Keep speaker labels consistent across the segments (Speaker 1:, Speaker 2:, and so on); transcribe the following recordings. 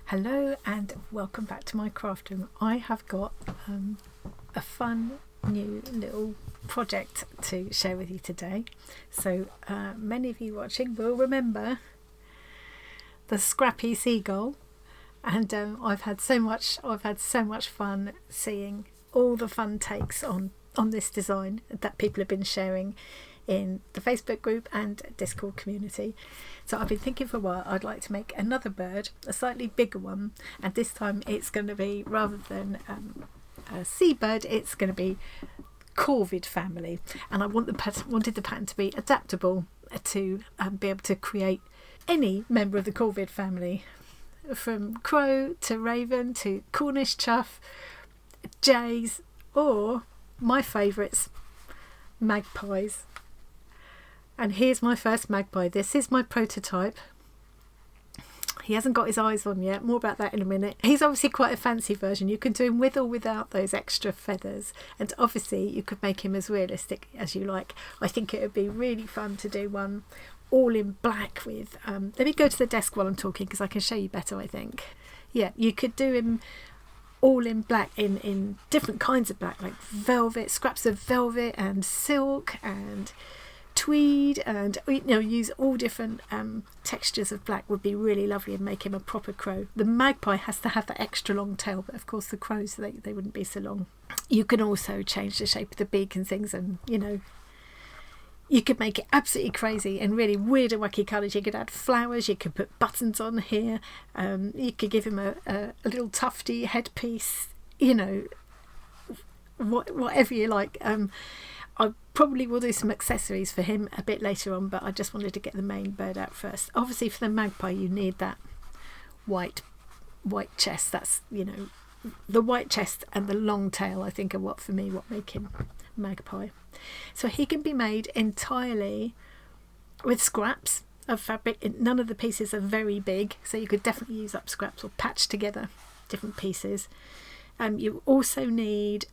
Speaker 1: Hello and welcome back to my craft room. I have got a fun new little project to share with you today. So many of you watching will remember the Scrappy Seagull, and I've had so much fun seeing all the fun takes on this design that people have been sharing in the Facebook group and Discord community. So I've been thinking for a while I'd like to make another bird, a slightly bigger one, and this time it's going to be, rather than a seabird, it's going to be corvid family, and I wanted the pattern to be adaptable to be able to create any member of the corvid family, from crow to raven to Cornish chough, jays, or my favourites, magpies. And here's my first magpie. This is my prototype. He hasn't got his eyes on yet. More about that in a minute. He's obviously quite a fancy version. You can do him with or without those extra feathers. And obviously you could make him as realistic as you like. I think it would be really fun to do one all in black with... let me go to the desk while I'm talking because I can show you better, I think. Yeah, you could do him all in black, in different kinds of black, like velvet, scraps of velvet and silk and tweed, and use all different textures of black would be really lovely and make him a proper crow. The magpie has to have that extra long tail, but of course the crows, they wouldn't be so long. You can also change the shape of the beak and things, and you could make it absolutely crazy and really weird and wacky colours. You could add flowers, you could put buttons on here, you could give him a little tufty headpiece, whatever you like. I probably will do some accessories for him a bit later on, but I just wanted to get the main bird out first. Obviously for the magpie you need that white chest. That's, the white chest and the long tail, I think, are what make him magpie. So he can be made entirely with scraps of fabric. None of the pieces are very big, so you could definitely use up scraps or patch together different pieces. You also need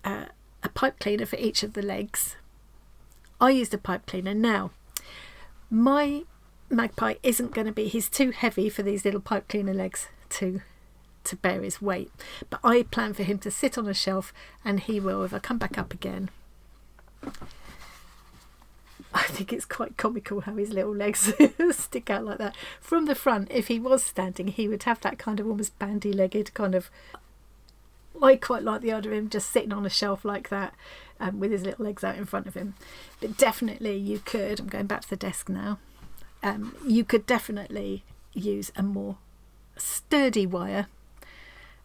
Speaker 1: a pipe cleaner for each of the legs. I used a pipe cleaner. Now my magpie isn't going to be, he's too heavy for these little pipe cleaner legs to bear his weight, but I plan for him to sit on a shelf, and he will, if I come back up again, I think it's quite comical how his little legs stick out like that. From the front, if he was standing, he would have that kind of almost bandy-legged kind of... I quite like the idea of him just sitting on a shelf like that, with his little legs out in front of him. But definitely you could, I'm going back to the desk now, you could definitely use a more sturdy wire,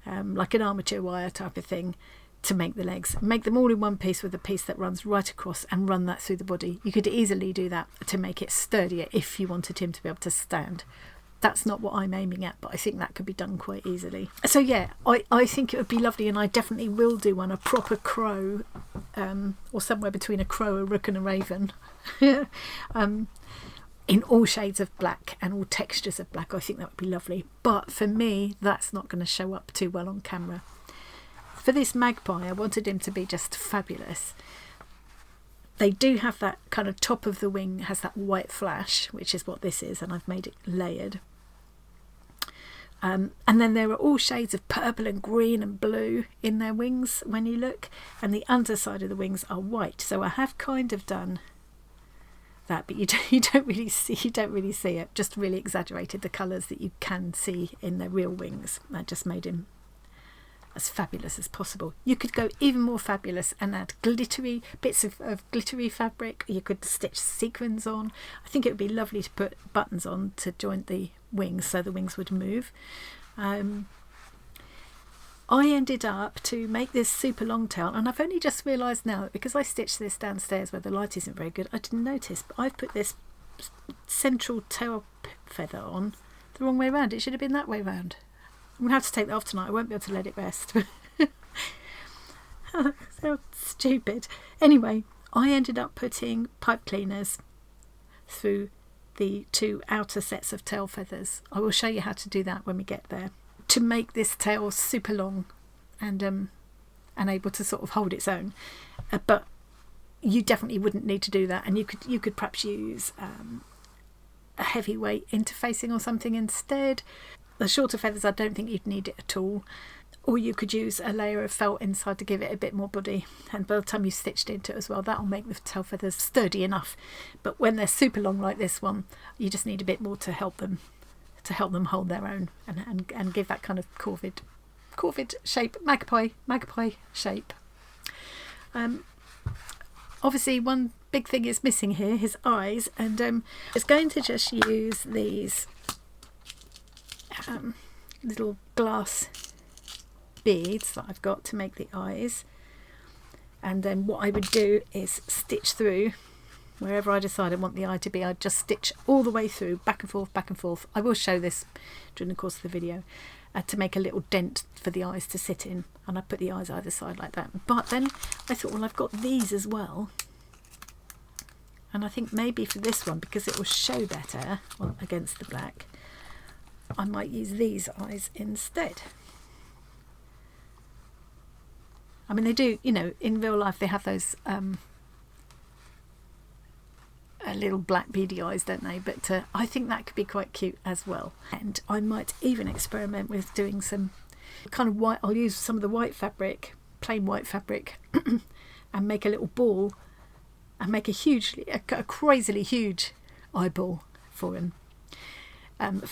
Speaker 1: like an armature wire type of thing, to make the legs. Make them all in one piece with a piece that runs right across, and run that through the body. You could easily do that to make it sturdier if you wanted him to be able to stand. That's not what I'm aiming at, but I think that could be done quite easily. So yeah, I think it would be lovely, and I definitely will do one, a proper crow, or somewhere between a crow, a rook and a raven, in all shades of black and all textures of black. I think that would be lovely, but for me that's not going to show up too well on camera. For this magpie, I wanted him to be just fabulous. They do have that kind of top of the wing has that white flash, which is what this is, and I've made it layered. And then there are all shades of purple and green and blue in their wings when you look, and the underside of the wings are white. So I have kind of done that, but you don't really see it. Just really exaggerated the colours that you can see in their real wings. I just made him as fabulous as possible. You could go even more fabulous and add glittery bits of glittery fabric. You could stitch sequins on. I think it would be lovely to put buttons on to join the wings so the wings would move. I ended up to make this super long tail, and I've only just realised now that because I stitched this downstairs where the light isn't very good, I didn't notice, but I've put this central tail feather on the wrong way around. It should have been that way around. I'm going to have to take that off tonight. I won't be able to let it rest. So stupid. Anyway, I ended up putting pipe cleaners through the two outer sets of tail feathers. I will show you how to do that when we get there, to make this tail super long and able to sort of hold its own. But you definitely wouldn't need to do that, and you could perhaps use a heavyweight interfacing or something instead. The shorter feathers, I don't think you'd need it at all. Or you could use a layer of felt inside to give it a bit more body, and by the time you've stitched into it as well, that'll make the tail feathers sturdy enough. But when they're super long like this one, you just need a bit more to help them hold their own and give that kind of corvid shape, magpie shape. Obviously one big thing is missing here, his eyes, and it's going to just use these little glass beads that I've got to make the eyes, and then what I would do is stitch through wherever I decide I want the eye to be. I'd just stitch all the way through, back and forth. I will show this during the course of the video, to make a little dent for the eyes to sit in, and I put the eyes either side like that. But then I thought, well, I've got these as well, and I think maybe for this one, because it will show better against the black, I might use these eyes instead. I mean, they do, you know, in real life they have those little black beady eyes, don't they? But I think that could be quite cute as well. And I might even experiment with doing some kind of white. I'll use some of the white fabric, plain white fabric, and make a little ball, and make a crazily huge eyeball for him.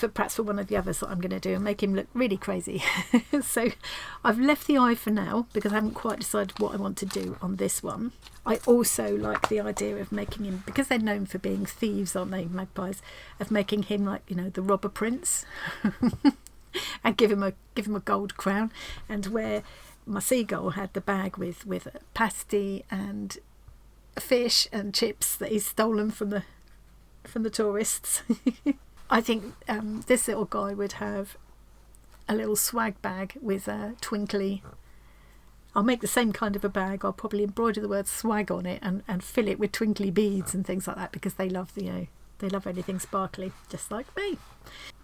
Speaker 1: Perhaps for one of the others that I'm going to do, and make him look really crazy. So I've left the eye for now because I haven't quite decided what I want to do on this one. I also like the idea of making him, because they're known for being thieves, aren't they, magpies, of making him like, you know, the robber prince, and give him a gold crown, and where my seagull had the bag with a pasty and fish and chips that he's stolen from the tourists. I think this little guy would have a little swag bag with a twinkly. I'll make the same kind of a bag. I'll probably embroider the word swag on it and fill it with twinkly beads and things like that, because they love they love anything sparkly, just like me.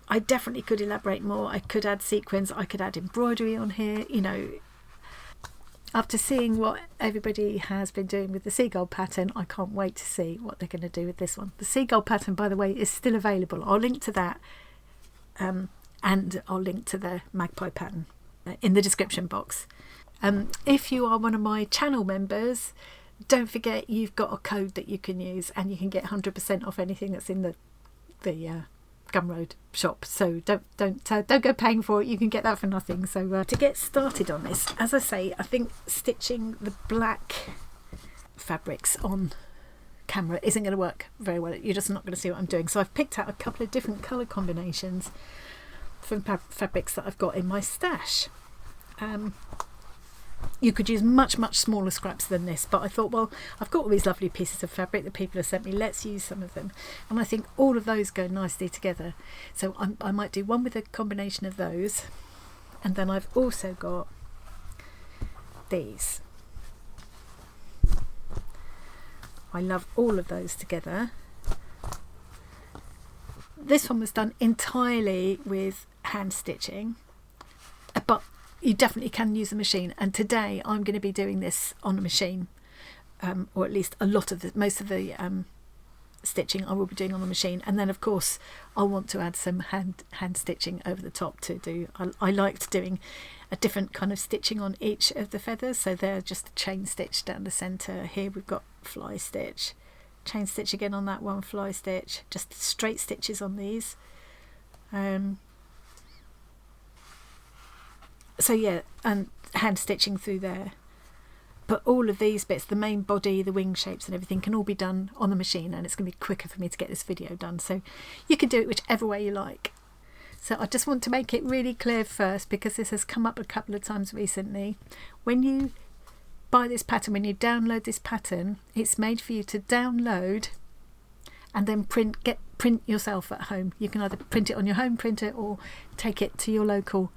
Speaker 1: I definitely could elaborate more. I could add sequins. I could add embroidery on here. You know, after seeing what everybody has been doing with the seagull pattern, I can't wait to see what they're going to do with this one. The seagull pattern, by the way, is still available. I'll link to that, and I'll link to the magpie pattern in the description box. If you are one of my channel members, don't forget you've got a code that you can use, and you can get 100% off anything that's in the Gumroad shop. So don't go paying for it. You can get that for nothing. So to get started on this, as I say, I think stitching the black fabrics on camera isn't going to work very well. You're just not going to see what I'm doing. So I've picked out a couple of different colour combinations from fabrics that I've got in my stash. You could use much smaller scraps than this, but I thought, well, I've got all these lovely pieces of fabric that people have sent me, let's use some of them. And I think all of those go nicely together, so I might do one with a combination of those. And then I've also got these. I love all of those together. This one was done entirely with hand stitching, but you definitely can use a machine, and today I'm going to be doing this on a machine, or at least most of the stitching I will be doing on the machine. And then of course I'll want to add some hand stitching over the top to do. I liked doing a different kind of stitching on each of the feathers, so they're just a chain stitch down the centre. Here we've got fly stitch, chain stitch again on that one, fly stitch, just straight stitches on these. So yeah, and hand stitching through there. But all of these bits, the main body, the wing shapes and everything, can all be done on the machine, and it's going to be quicker for me to get this video done. So you can do it whichever way you like. So I just want to make it really clear first, because this has come up a couple of times recently. When you buy this pattern, when you download this pattern, it's made for you to download and then print yourself at home. You can either print it on your home printer or take it to your local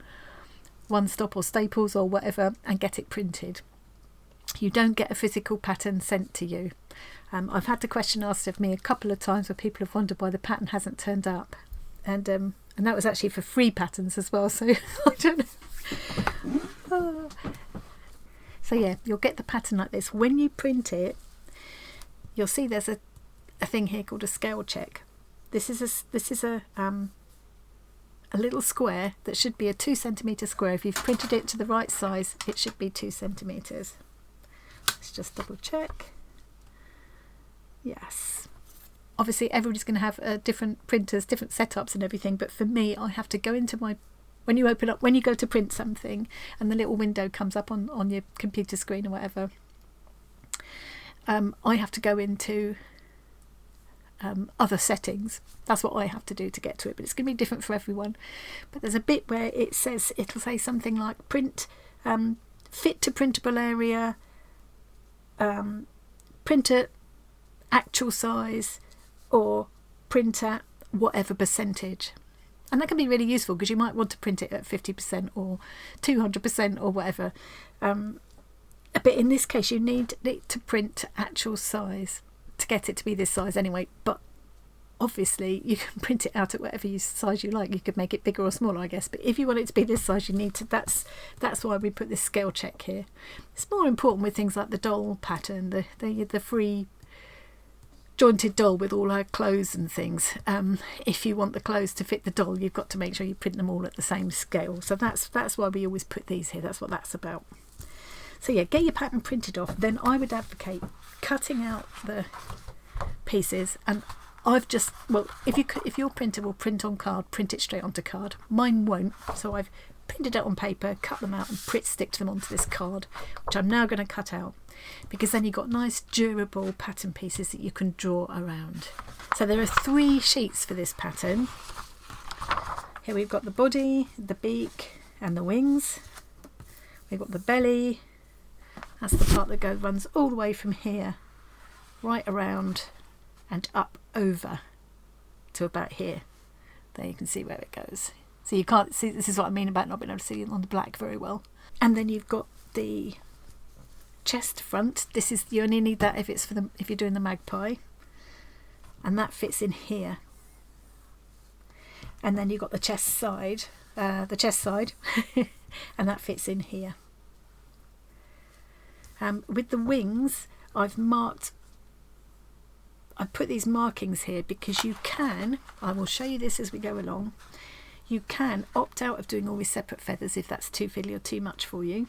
Speaker 1: One Stop or Staples or whatever and get it printed. You don't get a physical pattern sent to you. I've had the question asked of me a couple of times where people have wondered why the pattern hasn't turned up, and that was actually for free patterns as well, so I don't know. So yeah, you'll get the pattern like this. When you print it, you'll see there's a thing here called a scale check. This is a a little square that should be a 2 centimetre square. If you've printed it to the right size, it should be 2 centimetres. Let's just double check. Yes. Obviously everybody's going to have different printers, different setups and everything, but for me, I have to go into my, when you go to print something and the little window comes up on your computer screen or whatever, I have to go into other settings. That's what I have to do to get to it, but it's going to be different for everyone. But there's a bit where it says, it'll say something like print, fit to printable area, print at actual size, or print at whatever percentage. And that can be really useful because you might want to print it at 50% or 200% or whatever. But in this case you need it to print actual size to get it to be this size anyway. But obviously you can print it out at whatever size you like. You could make it bigger or smaller, I guess, but if you want it to be this size, you need to, that's why we put this scale check here. It's more important with things like the doll pattern, the free jointed doll with all her clothes and things. If you want the clothes to fit the doll, you've got to make sure you print them all at the same scale. So that's why we always put these here. That's what that's about. So yeah, get your pattern printed off. Then I would advocate cutting out the pieces. And I've just, well, if your printer will print on card, print it straight onto card. Mine won't, so I've printed it on paper, cut them out and stick them onto this card, which I'm now going to cut out, because then you've got nice durable pattern pieces that you can draw around. So there are 3 sheets for this pattern. Here we've got the body, the beak and the wings. We've got the belly. That's the part that runs all the way from here right around and up over to about here. There you can see where it goes. So you can't see, this is what I mean about not being able to see it on the black very well. And then you've got the chest front. This is, you only need that if it's for if you're doing the Magpie, and that fits in here. And then you've got the chest side, and that fits in here. With the wings, I put these markings here because you can, I will show you this as we go along, you can opt out of doing all these separate feathers if that's too fiddly or too much for you.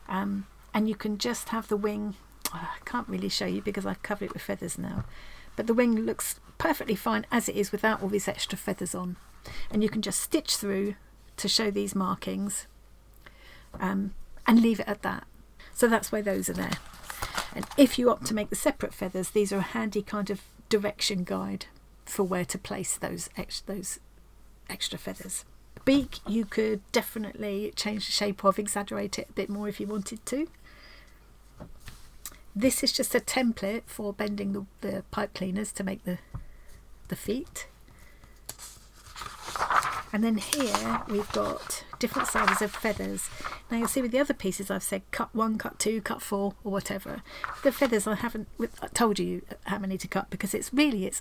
Speaker 1: And you can just have the wing, I can't really show you because I've covered it with feathers now, but the wing looks perfectly fine as it is without all these extra feathers on. And you can just stitch through to show these markings and leave it at that. So that's why those are there. And if you opt to make the separate feathers, these are a handy kind of direction guide for where to place those extra feathers. Beak, you could definitely change the shape of, exaggerate it a bit more if you wanted to. This is just a template for bending the pipe cleaners to make the feet. And then here we've got different sizes of feathers. Now you'll see with the other pieces I've said cut 1, cut 2, cut 4 or whatever. The feathers I haven't told you how many to cut because it's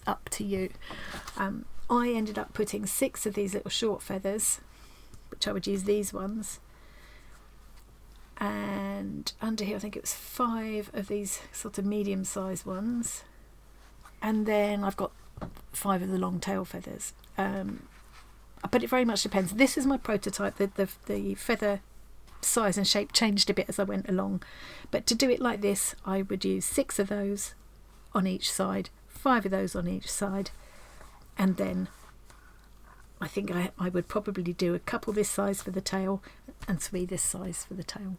Speaker 1: up to you. I ended up putting 6 of these little short feathers, which I would use these ones. And under here I think it was 5 of these sort of medium sized ones. And then I've got 5 of the long tail feathers. But it very much depends. This is my prototype. The feather size and shape changed a bit as I went along. But to do it like this, I would use 6 of those on each side, 5 of those on each side. And then I think I would probably do a couple this size for the tail and 3 this size for the tail.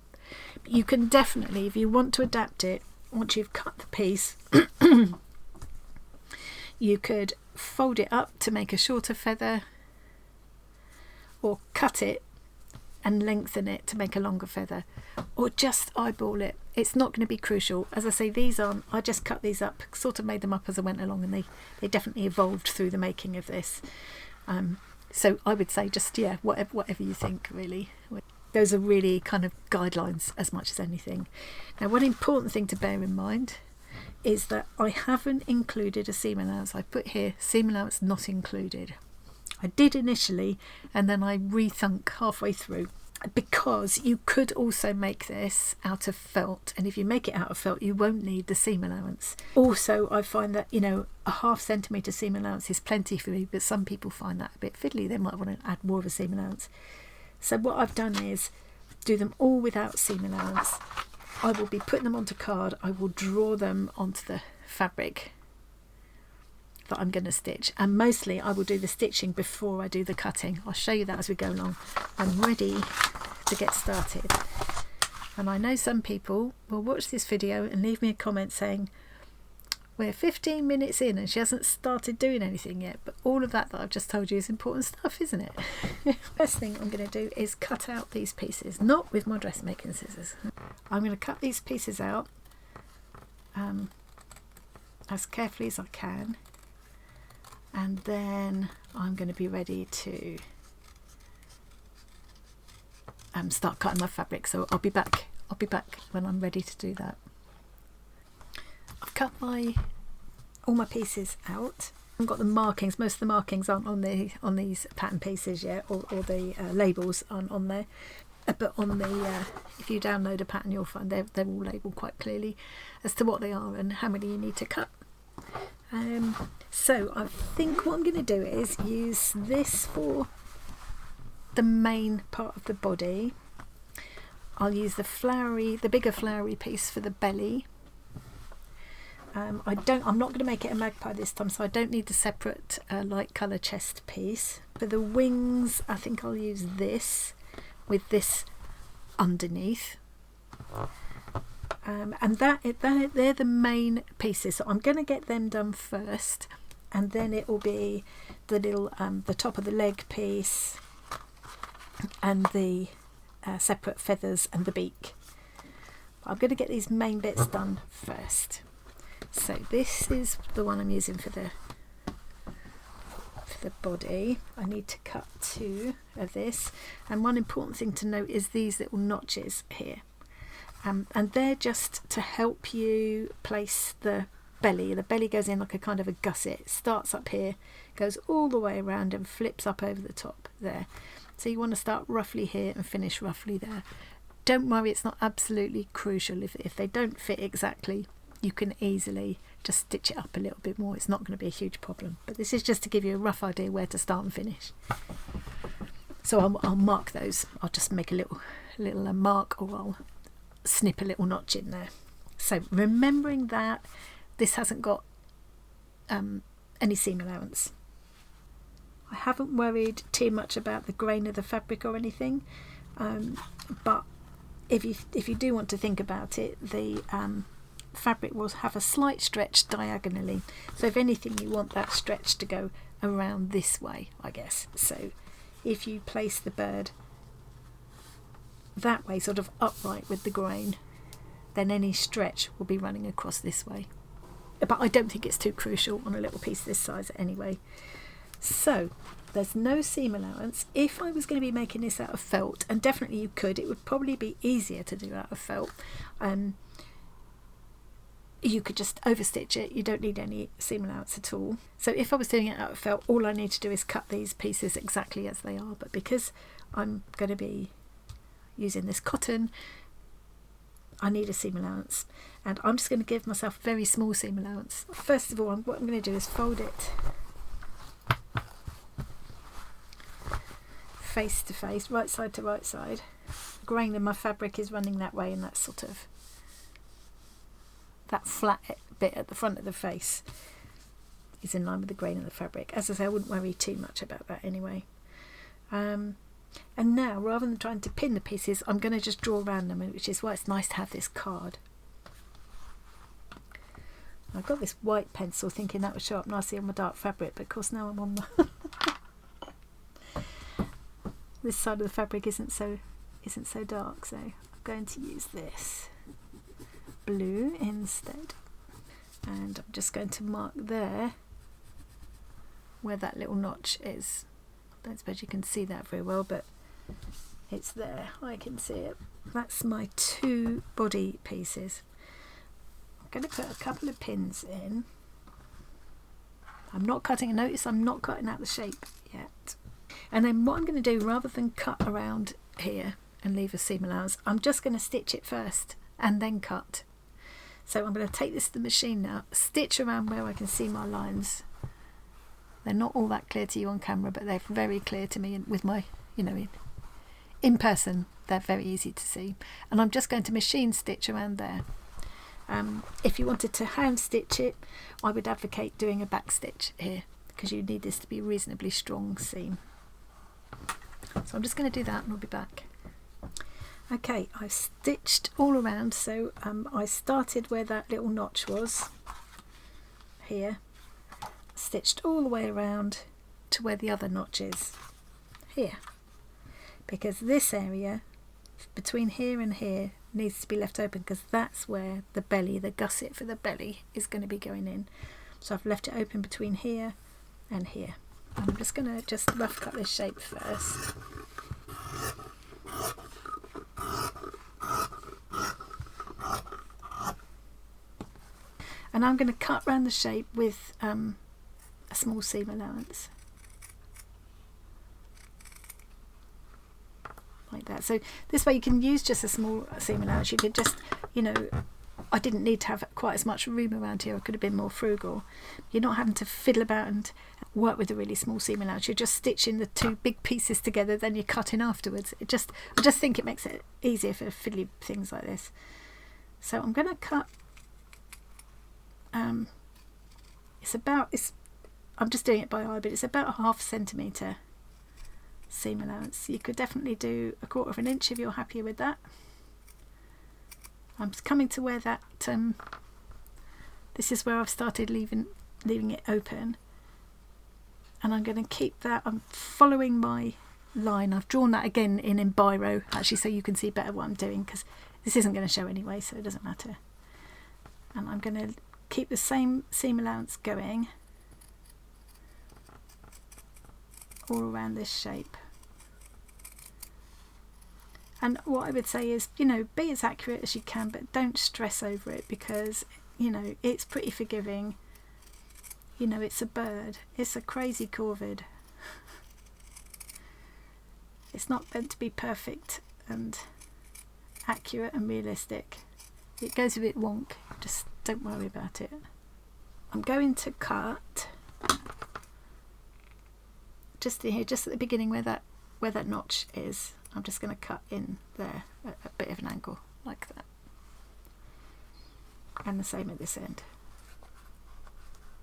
Speaker 1: But you can definitely, if you want to adapt it, once you've cut the piece, you could fold it up to make a shorter feather, or cut it and lengthen it to make a longer feather, or just eyeball it. It's not going to be crucial. As I say, these aren't, I just cut these up, sort of made them up as I went along, and they definitely evolved through the making of this. So I would say just, yeah, whatever you think, really. Those are really kind of guidelines as much as anything. Now, one important thing to bear in mind is that I haven't included a seam allowance. I put here, seam allowance not included. I did initially, and then I rethunk halfway through. because you could also make this out of felt, and if you make it out of felt you won't need the seam allowance. Also, I find that, you know, a 1/2 centimetre seam allowance is plenty for me, but some people find that a bit fiddly. They might want to add more of a seam allowance. So what I've done is do them all without seam allowance. I will be putting them onto card. I will draw them onto the fabric that I'm going to stitch, and mostly I will do the stitching before I do the cutting. I'll show you that as we go along. I'm ready to get started, and I know some people will watch this video and leave me a comment saying we're 15 minutes in and she hasn't started doing anything yet, but all of that I've just told you is important stuff, isn't it? First thing I'm going to do is cut out these pieces, not with my dressmaking scissors. I'm going to cut these pieces out as carefully as I can, and then I'm going to be ready to start cutting my fabric. So I'll be back when I'm ready to do that. I've cut all my pieces out. I've got the markings. Most of the markings aren't on these pattern pieces yet, or the labels aren't on there. But on the if you download a pattern, you'll find they're all labelled quite clearly as to what they are and how many you need to cut. So I think what I'm going to do is use this for the main part of the body. I'll use the bigger flowery piece for the belly. I'm not going to make it a magpie this time, so I don't need the separate light colour chest piece. For the wings, I think I'll use this with this underneath. And they're the main pieces, so I'm going to get them done first, and then it will be the little the top of the leg piece and the separate feathers and the beak. I'm going to get these main bits done first. So this is the one I'm using for the body. I need to cut 2 of this, and one important thing to note is these little notches here. And they're just to help you place the belly. The belly goes in like a kind of a gusset. It starts up here, goes all the way around and flips up over the top there. So you want to start roughly here and finish roughly there. Don't worry, it's not absolutely crucial. If they don't fit exactly, you can easily just stitch it up a little bit more. It's not going to be a huge problem. But this is just to give you a rough idea where to start and finish. So I'll mark those. I'll just make a little mark, or I'll snip a little notch in there. So remembering that this hasn't got any seam allowance. I haven't worried too much about the grain of the fabric or anything, but if you do want to think about it, the fabric will have a slight stretch diagonally, so if anything you want that stretch to go around this way, I guess. So if you place the bird that way, sort of upright with the grain, then any stretch will be running across this way. But I don't think it's too crucial on a little piece this size anyway. So there's no seam allowance. If I was going to be making this out of felt, and definitely you could, it would probably be easier to do out of felt. You could just overstitch it. You don't need any seam allowance at all. So if I was doing it out of felt, all I need to do is cut these pieces exactly as they are. But because I'm going to be using this cotton, I need a seam allowance, and I'm just going to give myself a very small seam allowance. First of all, what I'm going to do is fold it face to face, right side to right side. The grain of my fabric is running that way, and that's sort of that flat bit at the front of the face is in line with the grain of the fabric. As I say, I wouldn't worry too much about that anyway. And now, rather than trying to pin the pieces, I'm going to just draw around them, which is why it's nice to have this card. I've got this white pencil thinking that would show up nicely on my dark fabric, but of course now I'm on the this side of the fabric isn't so dark, so I'm going to use this blue instead, and I'm just going to mark there where that little notch is. I don't suppose you can see that very well, but it's there. I can see it. That's my 2 body pieces. I'm going to put a couple of pins in. I'm not cutting, notice I'm not cutting out the shape yet. And then what I'm going to do, rather than cut around here and leave a seam allowance. I'm just going to stitch it first and then cut. So I'm going to take this to the machine now, stitch around where I can see my lines. They're not all that clear to you on camera, but they're very clear to me with my, in person, they're very easy to see. And I'm just going to machine stitch around there. If you wanted to hand stitch it, I would advocate doing a back stitch here, because you need this to be a reasonably strong seam. So I'm just going to do that and I'll be back. Okay, I've stitched all around, so I started where that little notch was, here, stitched all the way around to where the other notch is, here, because this area between here and here needs to be left open, because that's where the belly, the gusset for the belly, is going to be going in. So I've left it open between here and here. I'm just going to rough cut this shape first. And I'm going to cut round the shape with a small seam allowance. Like that. So this way you can use just a small seam allowance. You could just, I didn't need to have quite as much room around here. I could have been more frugal. You're not having to fiddle about and work with a really small seam allowance. You're just stitching the two big pieces together, then you're cutting afterwards. I just think it makes it easier for fiddly things like this. So I'm going to cut. I'm just doing it by eye, but it's about a ½ centimetre seam allowance. You could definitely do 1/4 inch if you're happier with that. I'm coming to where that this is where I've started leaving it open, and I'm going to keep that. I'm following my line. I've drawn that again in biro, actually, so you can see better what I'm doing, because this isn't going to show anyway, so it doesn't matter. And I'm going to keep the same seam allowance going all around this shape. And what I would say is, be as accurate as you can, but don't stress over it, because, it's pretty forgiving. It's a bird. It's a crazy corvid. It's not meant to be perfect and accurate and realistic. It goes a bit wonk. Just don't worry about it. I'm going to cut just here, just at the beginning where that notch is. I'm just going to cut in there at a bit of an angle like that, and the same at this end.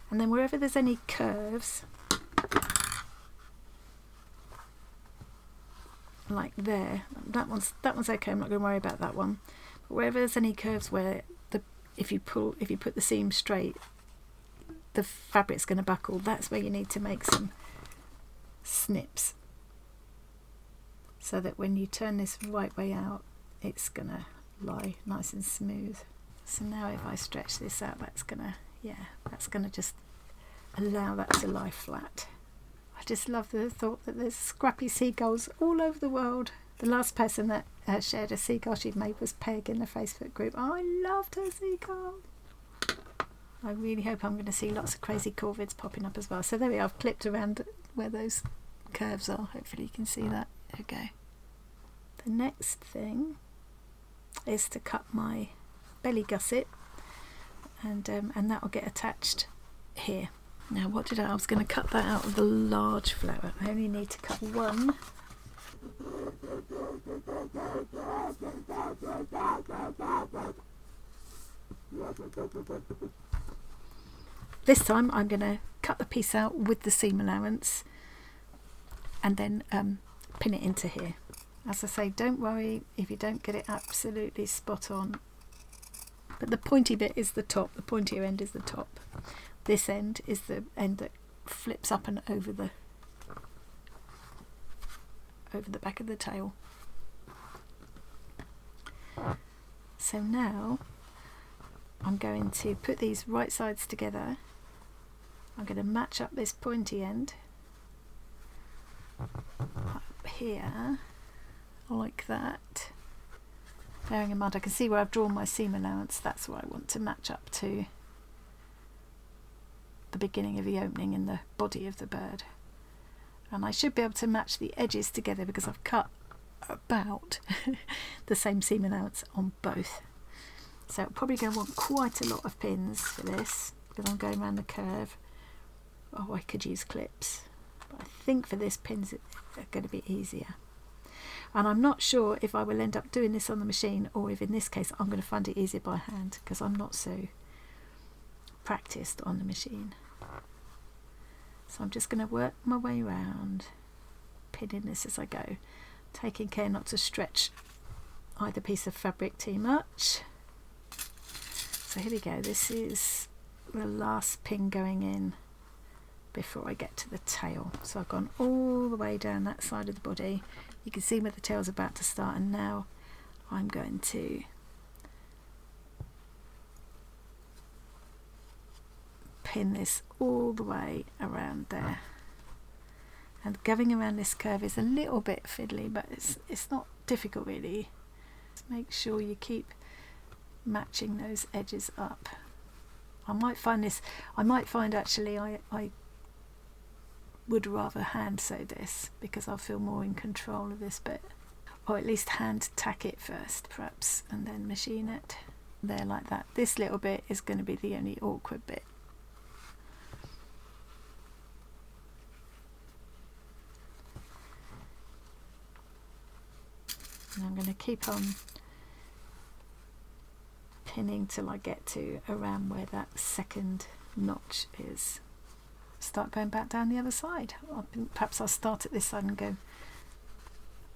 Speaker 1: And then wherever there's any curves, like there, that one's okay. I'm not going to worry about that one. But wherever there's any curves where if you put the seam straight, the fabric's going to buckle, that's where you need to make some snips, so that when you turn this right way out, it's going to lie nice and smooth. So now if I stretch this out, that's going to just allow that to lie flat. I just love the thought that there's scrappy seagulls all over the world. The last person that shared a seagull she'd made was Peg in the Facebook group. Oh, I loved her seagull. I really hope I'm going to see lots of crazy corvids popping up as well. So there we are. I've clipped around where those curves are. Hopefully you can see that. Okay. The next thing is to cut my belly gusset, and that will get attached here. Now what I was going to cut that out of the large flower. I only need to cut one. This time I'm going to cut the piece out with the seam allowance and then pin it into here. As I say, don't worry if you don't get it absolutely spot on, but the pointy bit is the top, the pointier end is the top. This end is the end that flips up and over the back of the tail. So now I'm going to put these right sides together. I'm going to match up this pointy end up here like that. Bearing in mind I can see where I've drawn my seam allowance, that's where I want to match up to the beginning of the opening in the body of the bird. And I should be able to match the edges together because I've cut about the same seam allowance on both. So I'm probably going to want quite a lot of pins for this because I'm going around the curve. Oh, I could use clips, but I think for this pins are going to be easier. And I'm not sure if I will end up doing this on the machine or if in this case I'm going to find it easier by hand because I'm not so practiced on the machine. So I'm just going to work my way around, pinning this as I go, taking care not to stretch either piece of fabric too much. So here we go, this is the last pin going in before I get to the tail. So I've gone all the way down that side of the body. You can see where the tail's about to start, and now I'm going to pin this all the way around there. And going around this curve is a little bit fiddly, but it's not difficult really. Just make sure you keep matching those edges up. I might find actually I would rather hand sew this because I'll feel more in control of this bit, or at least hand tack it first perhaps and then machine it there like that. This little bit is going to be the only awkward bit. And I'm going to keep on pinning till I get to around where that second notch is. Start going back down the other side. Perhaps I'll start at this side and go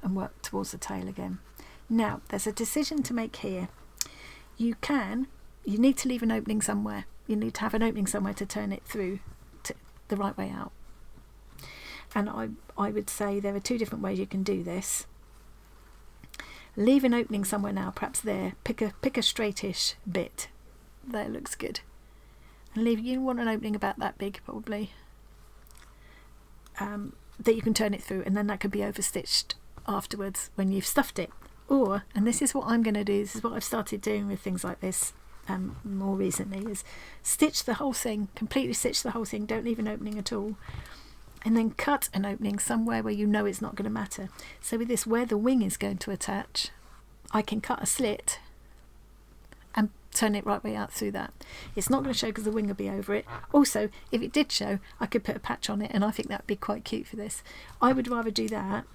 Speaker 1: and work towards the tail again. Now there's a decision to make here. You need to leave an opening somewhere. You need to have an opening somewhere to turn it through to the right way out. And I would say there are two different ways you can do this. Leave an opening somewhere now, perhaps there. Pick a straightish bit. There, looks good. And you want an opening about that big probably, that you can turn it through, and then that could be overstitched afterwards when you've stuffed it. Or, and this is what I'm going to do, this is what I've started doing with things like this more recently, is stitch the whole thing, completely stitch the whole thing, don't leave an opening at all, and then cut an opening somewhere where you know it's not going to matter. So with this, where the wing is going to attach, I can cut a slit and turn it right way out through that. It's not going to show because the wing will be over it. Also, if it did show, I could put a patch on it, and I think that would be quite cute for this. I would rather do that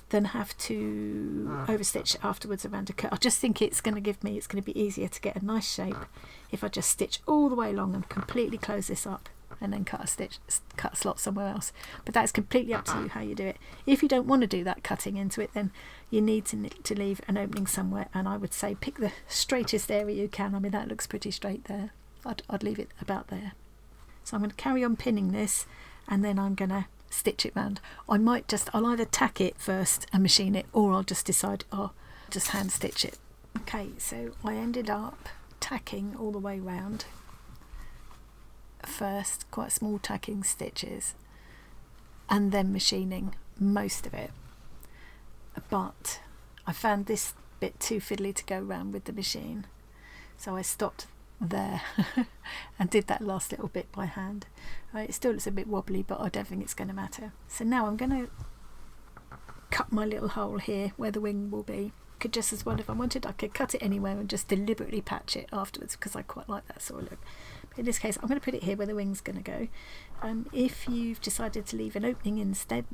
Speaker 1: than have to overstitch it afterwards around a cut. I just think it's going to be easier to get a nice shape if I just stitch all the way along and completely close this up and then cut a slot somewhere else. But that's completely up to you how you do it. If you don't want to do that cutting into it, then you need to leave an opening somewhere, and I would say pick the straightest area you can. I mean, that looks pretty straight there. I'd leave it about there. So I'm going to carry on pinning this, and then I'm going to stitch it round. I'll either tack it first and machine it, or I'll just decide, just hand stitch it. Okay, so I ended up tacking all the way round first, quite small tacking stitches, and then machining most of it. But I found this bit too fiddly to go round with the machine, so I stopped there and did that last little bit by hand. It still looks a bit wobbly, but I don't think it's going to matter. So now I'm going to cut my little hole here where the wing will be. Could just as well, if I wanted, I could cut it anywhere and just deliberately patch it afterwards, because I quite like that sort of look. But in this case, I'm going to put it here where the wing's going to go. If you've decided to leave an opening instead,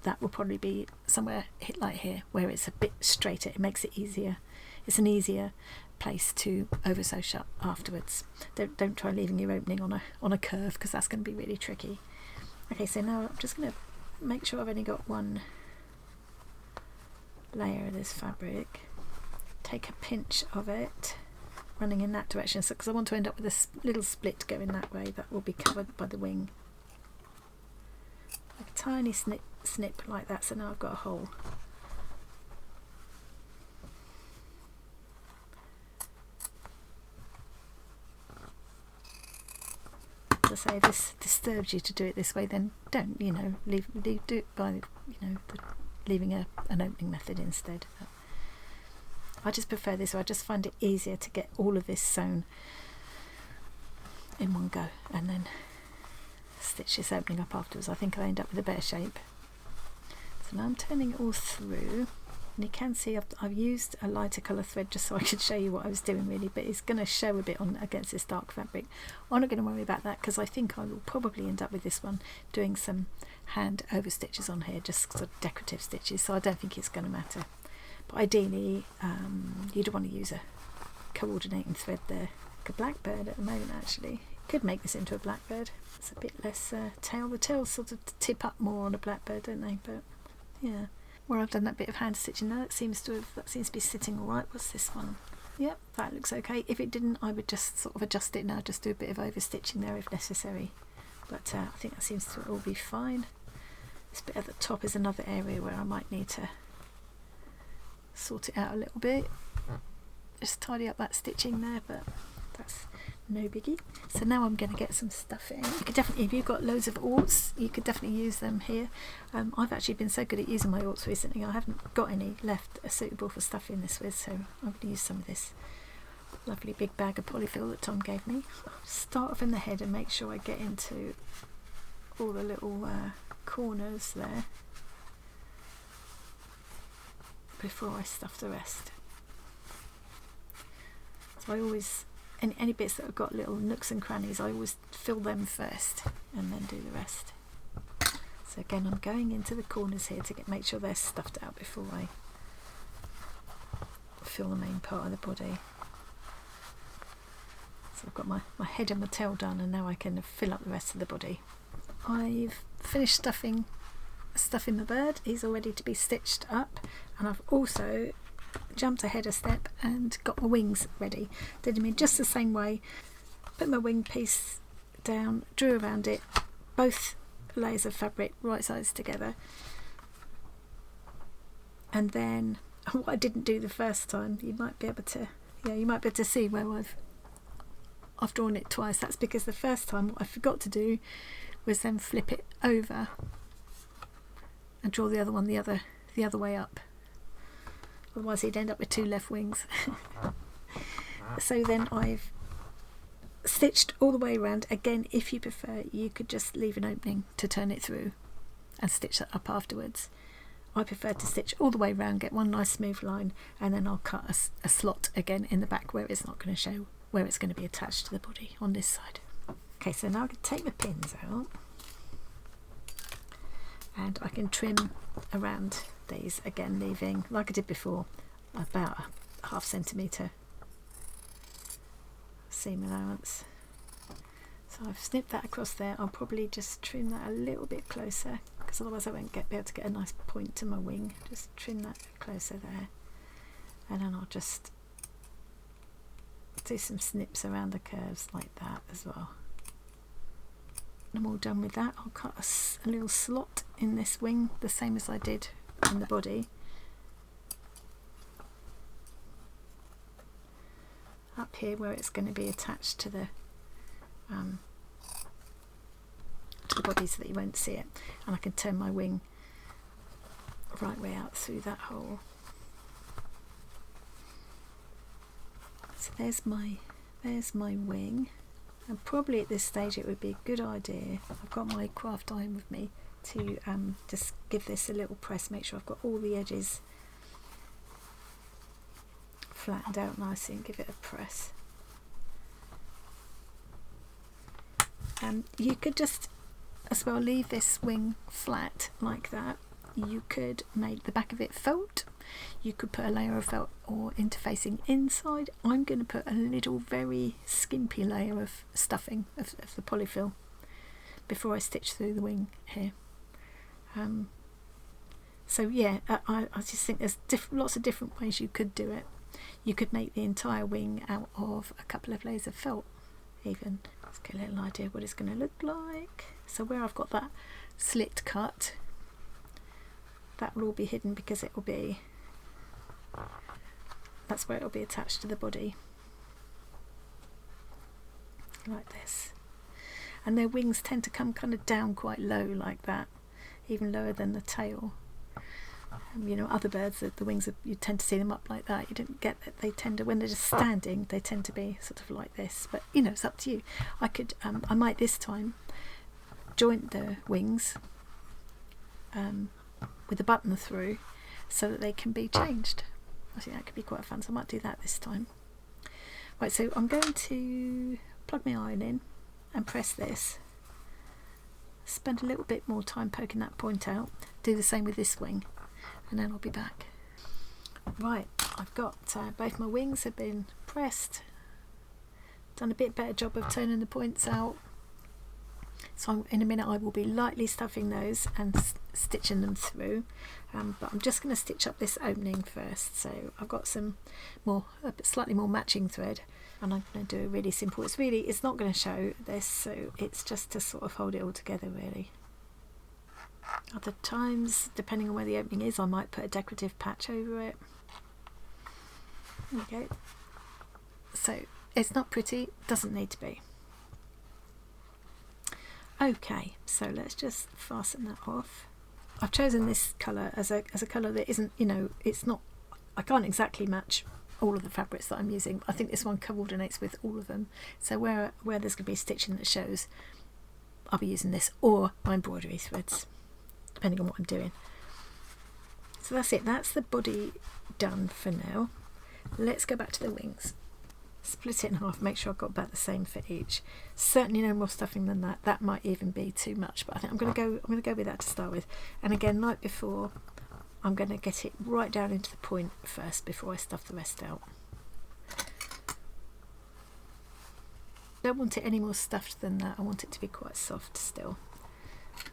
Speaker 1: that will probably be somewhere like here, where it's a bit straighter. It makes it easier. It's an easier place to over sew shut afterwards. Don't try leaving your opening on a curve, because that's going to be really tricky. Okay, so now I'm just going to make sure I've only got one layer of this fabric. Take a pinch of it, running in that direction, because I want to end up with a little split going that way that will be covered by the wing. Like a tiny snip like that. So now I've got a hole. As I say, if this disturbs you to do it this way, then don't, do it by, leaving an opening method instead. I just prefer this way. I just find it easier to get all of this sewn in one go and then stitch this opening up afterwards. I think I'll end up with a better shape. So now I'm turning it all through. And you can see I've used a lighter colour thread just so I could show you what I was doing really, but it's going to show a bit on against this dark fabric. I'm not going to worry about that because I think I will probably end up with this one doing some hand over stitches on here, just sort of decorative stitches, so I don't think it's going to matter. But ideally you'd want to use a coordinating thread there, like a blackbird at the moment actually. Could make this into a blackbird. It's a bit less tail. The tails sort of tip up more on a blackbird, don't they? But yeah, where I've done that bit of hand stitching now, that seems to be sitting all right. What's this one? Yep, that looks okay. If it didn't, I would just sort of adjust it now, just do a bit of over stitching there if necessary. But I think that seems to all be fine. This bit at the top is another area where I might need to sort it out a little bit. Just tidy up that stitching there, but that's no biggie. So now I'm going to get some stuffing. You could definitely, if you've got loads of orts, you could definitely use them here. I've actually been so good at using my orts recently, I haven't got any left suitable for stuffing this with, so I'm going to use some of this lovely big bag of polyfill that Tom gave me. Start off in the head and make sure I get into all the little corners there before I stuff the rest. So I always, any bits that have got little nooks and crannies, I always fill them first and then do the rest. So again, I'm going into the corners here to make sure they're stuffed out before I fill the main part of the body. So I've got my head and my tail done, and now I can fill up the rest of the body. I've finished stuffing the bird. He's all ready to be stitched up, and I've also jumped ahead a step and got my wings ready. Did them in just the same way. Put my wing piece down, drew around it, both layers of fabric right sides together, and then what I didn't do the first time, you might be able to see where I've drawn it twice. That's because the first time what I forgot to do was then flip it over and draw the other one the other way up. Otherwise he'd end up with two left wings. So then I've stitched all the way around. Again, if you prefer, you could just leave an opening to turn it through and stitch that up afterwards. I prefer to stitch all the way around, get one nice smooth line, and then I'll cut a slot again in the back where it's not going to show where it's going to be attached to the body on this side. Okay, so now I can take the pins out and I can trim around these again, leaving, like I did before, about a ½ centimetre seam allowance. So I've snipped that across there. I'll probably just trim that a little bit closer because otherwise I won't be able to get a nice point to my wing. Just trim that closer there, and then I'll just do some snips around the curves like that as well. I'm all done with that. I'll cut a little slot in this wing, the same as I did in the body, up here where it's going to be attached to the body so that you won't see it, and I can turn my wing right way out through that hole. So there's my wing. And probably at this stage it would be a good idea, I've got my craft iron with me, to just give this a little press, make sure I've got all the edges flattened out nicely, and give it a press. You could just as well leave this wing flat like that. You could make the back of it felt. You could put a layer of felt or interfacing inside. I'm going to put a little very skimpy layer of stuffing of the polyfill before I stitch through the wing here. So yeah, I just think there's lots of different ways you could do it. You could make the entire wing out of a couple of layers of felt even. Let's get a little idea what it's going to look like. So where I've got that slit cut, that will all be hidden because it will be, that's where it will be attached to the body, like this. And their wings tend to come kind of down quite low like that, even lower than the tail. You know, other birds, the wings are, you tend to see them up like that. You don't get that. They tend to, when they're just standing, they tend to be sort of like this. But you know, it's up to you. I could, I might this time joint the wings with a button through, so that they can be changed. I think that could be quite fun, so I might do that this time. Right, so I'm going to plug my iron in and press this. Spend a little bit more time poking that point out. Do the same with this wing, and then I'll be back. Right, I've got both my wings have been pressed. Done a bit better job of turning the points out. So in a minute I will be lightly stuffing those and stitching them through, but I'm just going to stitch up this opening first. So I've got some more, slightly more matching thread, and I'm going to do a really simple, it's not going to show this, so it's just to sort of hold it all together really. Other times, depending on where the opening is, I might put a decorative patch over it. Okay, so it's not pretty, doesn't need to be. Okay, so let's just fasten that off. I've chosen this colour as a colour that isn't, you know, it's not, I can't exactly match all of the fabrics that I'm using. I think this one coordinates with all of them. So where there's going to be stitching that shows, I'll be using this or my embroidery threads, depending on what I'm doing. So that's it, that's the body done for now. Let's go back to the wings. Split it in half, make sure I've got about the same for each. Certainly no more stuffing than that. That might even be too much, but I think I'm going to go with that to start with. And again, like before, I'm going to get it right down into the point first before I stuff the rest out. Don't want it any more stuffed than that. I want it to be quite soft still.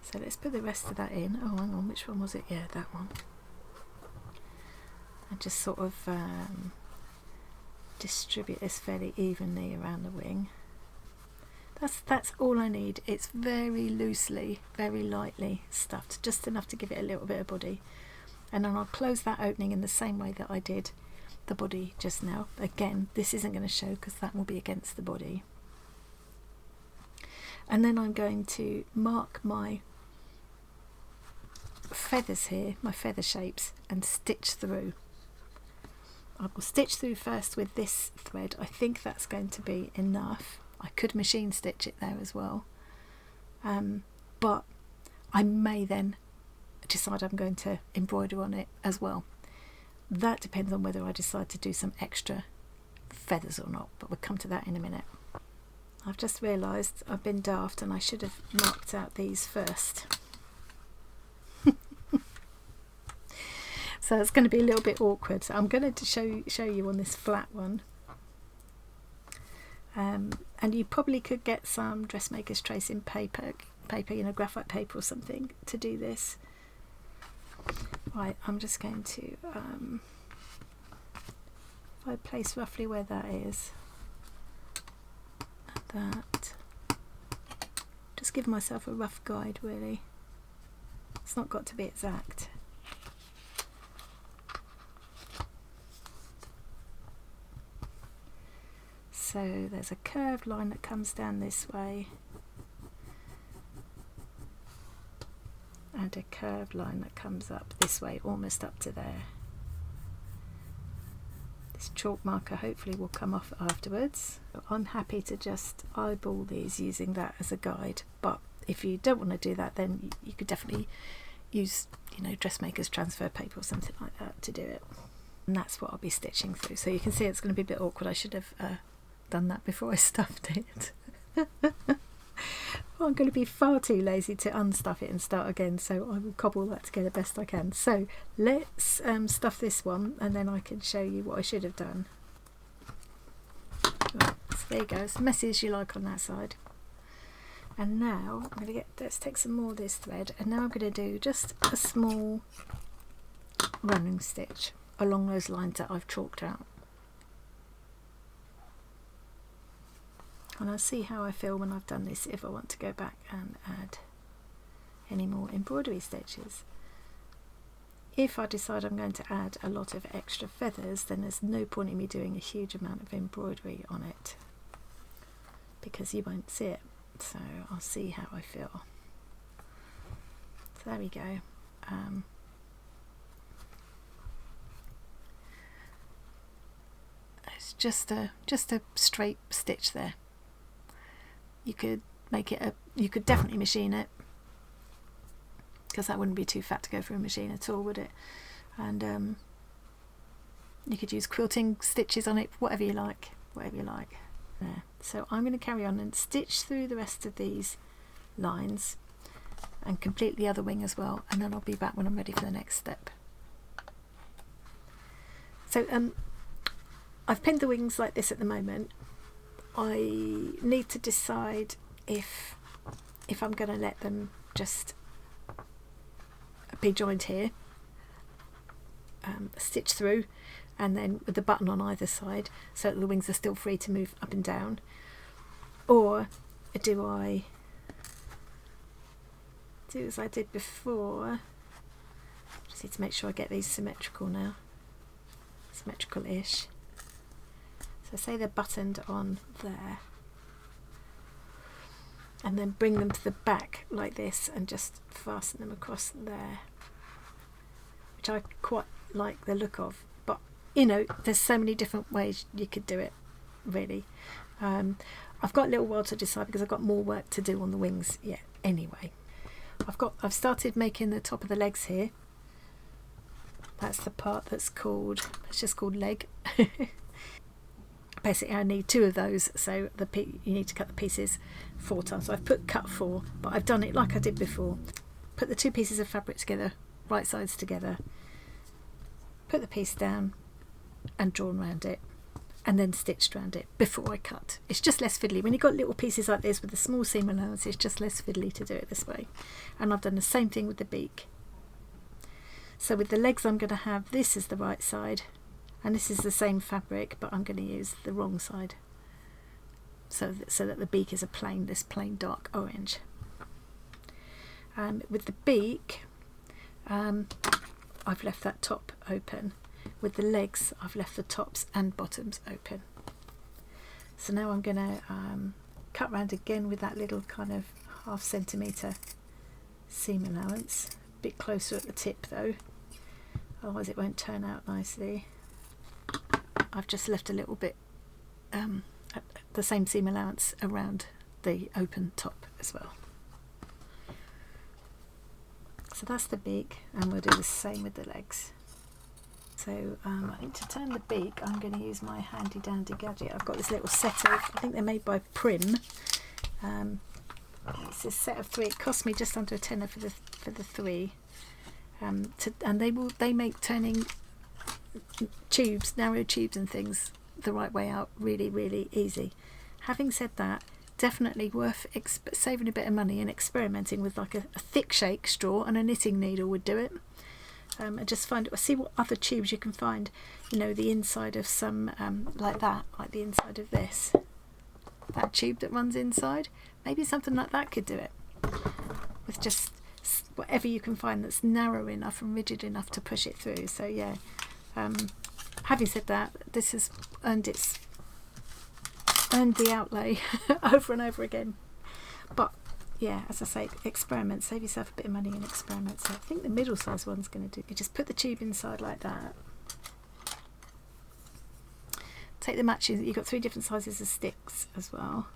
Speaker 1: So let's put the rest of that in. Oh, hang on, which one was it? Yeah, that one. And just sort of distribute this fairly evenly around the wing. That's all I need. It's very loosely, very lightly stuffed, just enough to give it a little bit of body. And then I'll close that opening in the same way that I did the body just now. Again, this isn't going to show because that will be against the body. And then I'm going to mark my feathers here, my feather shapes, and stitch through. I will stitch through first with this thread. I think that's going to be enough. I could machine stitch it there as well, but I may then decide I'm going to embroider on it as well. That depends on whether I decide to do some extra feathers or not, but we'll come to that in a minute. I've just realised I've been daft and I should have marked out these first. So it's going to be a little bit awkward. So I'm going to show you on this flat one. And you probably could get some dressmaker's tracing paper, you know, graphite paper or something to do this. Right, I'm just going to, if I place roughly where that is, that, just give myself a rough guide really. It's not got to be exact. So there's a curved line that comes down this way and a curved line that comes up this way, almost up to there. This chalk marker hopefully will come off afterwards. I'm happy to just eyeball these using that as a guide, but if you don't want to do that, then you could definitely use, you know, dressmaker's transfer paper or something like that to do it. And that's what I'll be stitching through. So you can see it's going to be a bit awkward. I should have done that before I stuffed it. I'm going to be far too lazy to unstuff it and start again, so I will cobble that together best I can. So let's stuff this one and then I can show you what I should have done. Right, so there you go, as messy as you like on that side. And now I'm going to let's take some more of this thread, and now I'm going to do just a small running stitch along those lines that I've chalked out. And I'll see how I feel when I've done this, if I want to go back and add any more embroidery stitches. If I decide I'm going to add a lot of extra feathers, then there's no point in me doing a huge amount of embroidery on it because you won't see it. So I'll see how I feel. So there we go. It's just a straight stitch there. You could make it you could definitely machine it, because that wouldn't be too fat to go through a machine at all, would it? and you could use quilting stitches on it, whatever you like, There. So I'm going to carry on and stitch through the rest of these lines and complete the other wing as well, and then I'll be back when I'm ready for the next step. So I've pinned the wings like this at the moment. I need to decide if I'm going to let them just be joined here, stitch through, and then with the button on either side so that the wings are still free to move up and down, or do I do as I did before? Just need to make sure I get these symmetrical now, symmetrical-ish. So say they're buttoned on there, and then bring them to the back like this and just fasten them across there, which I quite like the look of, but you know, there's so many different ways you could do it, really. I've got a little while to decide because I've got more work to do on the wings yet anyway. I've started making the top of the legs here. That's the part that's just called leg. Basically I need 2 of those, so you need to cut the pieces 4 times. So I've cut 4, but I've done it like I did before. Put the 2 pieces of fabric together, right sides together, put the piece down and drawn around it, and then stitched around it before I cut. It's just less fiddly. When you've got little pieces like this with a small seam allowance, it's just less fiddly to do it this way. And I've done the same thing with the beak. So with the legs I'm going to have this is the right side, and this is the same fabric, but I'm going to use the wrong side, so that the beak is this plain dark orange. With the beak, I've left that top open. With the legs, I've left the tops and bottoms open. So now I'm going to cut round again with that little kind of 1/2 centimetre seam allowance. A bit closer at the tip though, otherwise it won't turn out nicely. I've just left a little bit, the same seam allowance around the open top as well. So that's the beak, and we'll do the same with the legs. So I think to turn the beak I'm going to use my handy dandy gadget. I've got this little set of, I think they're made by Prim. It's a set of 3. It cost me just under a tenner for the 3. And they make turning tubes, narrow tubes and things the right way out really, really easy. Having said that, definitely worth saving a bit of money and experimenting with like a thick shake straw and a knitting needle would do it. And just see what other tubes you can find, you know, the inside of some like the inside of this, that tube that runs inside, maybe something like that could do it, with just whatever you can find that's narrow enough and rigid enough to push it through. So yeah, having said that, this has earned the outlay over and over again. But yeah, as I say, experiment, save yourself a bit of money and experiment. So I think the middle size one's going to do. You just put the tube inside like that. Take the matches. You've got 3 different sizes of sticks as well.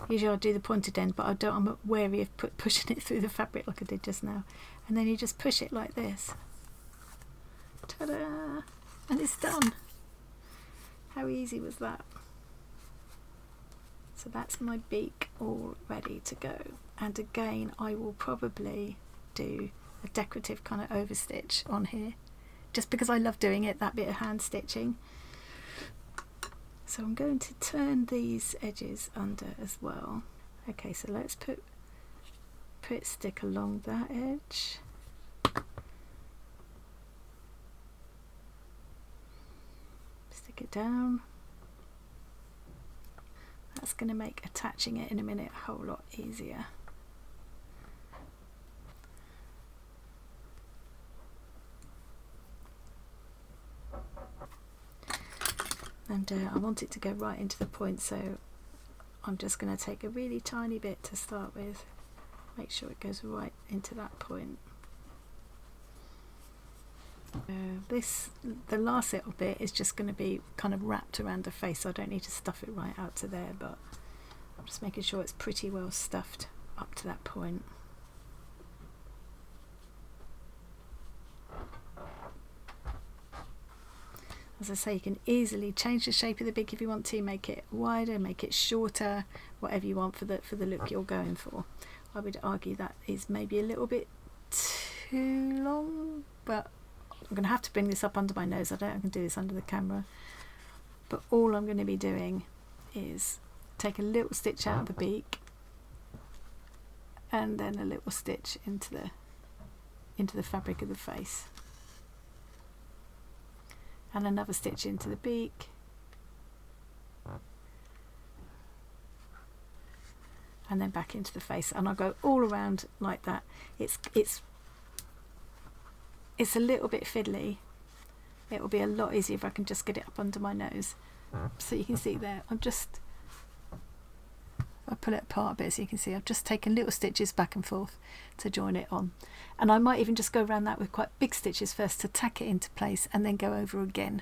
Speaker 1: Usually I'll do the pointed end, but I'm wary of pushing it through the fabric like I did just now. And then you just push it like this. Ta-da! And it's done. How easy was that? So that's my beak all ready to go. And again, I will probably do a decorative kind of overstitch on here, just because I love doing it, that bit of hand stitching. So I'm going to turn these edges under as well. Okay, so let's put stick along that edge. Stick it down. That's going to make attaching it in a minute a whole lot easier. And I want it to go right into the point, so I'm just going to take a really tiny bit to start with. Make sure it goes right into that point. The last little bit is just going to be kind of wrapped around the face, so I don't need to stuff it right out to there, but I'm just making sure it's pretty well stuffed up to that point. As I say, you can easily change the shape of the beak if you want to, make it wider, make it shorter, whatever you want for the look you're going for. I would argue that is maybe a little bit too long, but I'm going to have to bring this up under my nose. I don't think I can do this under the camera. But all I'm going to be doing is take a little stitch out of the beak and then a little stitch into the fabric of the face, and another stitch into the beak, and then back into the face, and I'll go all around like that. It's a little bit fiddly. It will be a lot easier if I can just get it up under my nose. So you can see there, I pull it apart a bit so you can see I've just taken little stitches back and forth to join it on, and I might even just go around that with quite big stitches first to tack it into place and then go over again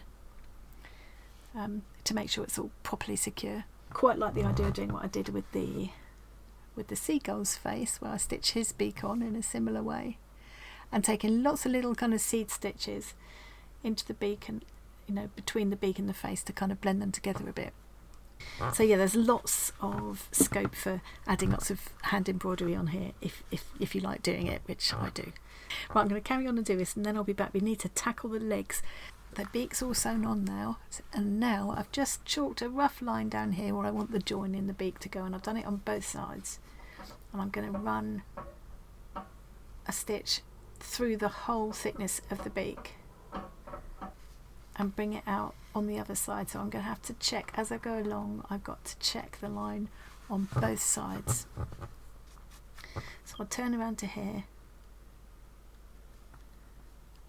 Speaker 1: to make sure it's all properly secure. Quite like the idea of doing what I did with the seagull's face, where I stitch his beak on in a similar way, and taking lots of little kind of seed stitches into the beak and between the beak and the face to kind of blend them together a bit. So yeah, there's lots of scope for adding lots of hand embroidery on here if you like doing it, which I do. Right, I'm going to carry on and do this, and then I'll be back. We need to tackle the legs. The beak's all sewn on now, and now I've just chalked a rough line down here where I want the join in the beak to go, and I've done it on both sides, and I'm going to run a stitch through the whole thickness of the beak and bring it out on the other side. So I'm going to have to check as I go along. I've got to check the line on both sides. So I'll turn around to here,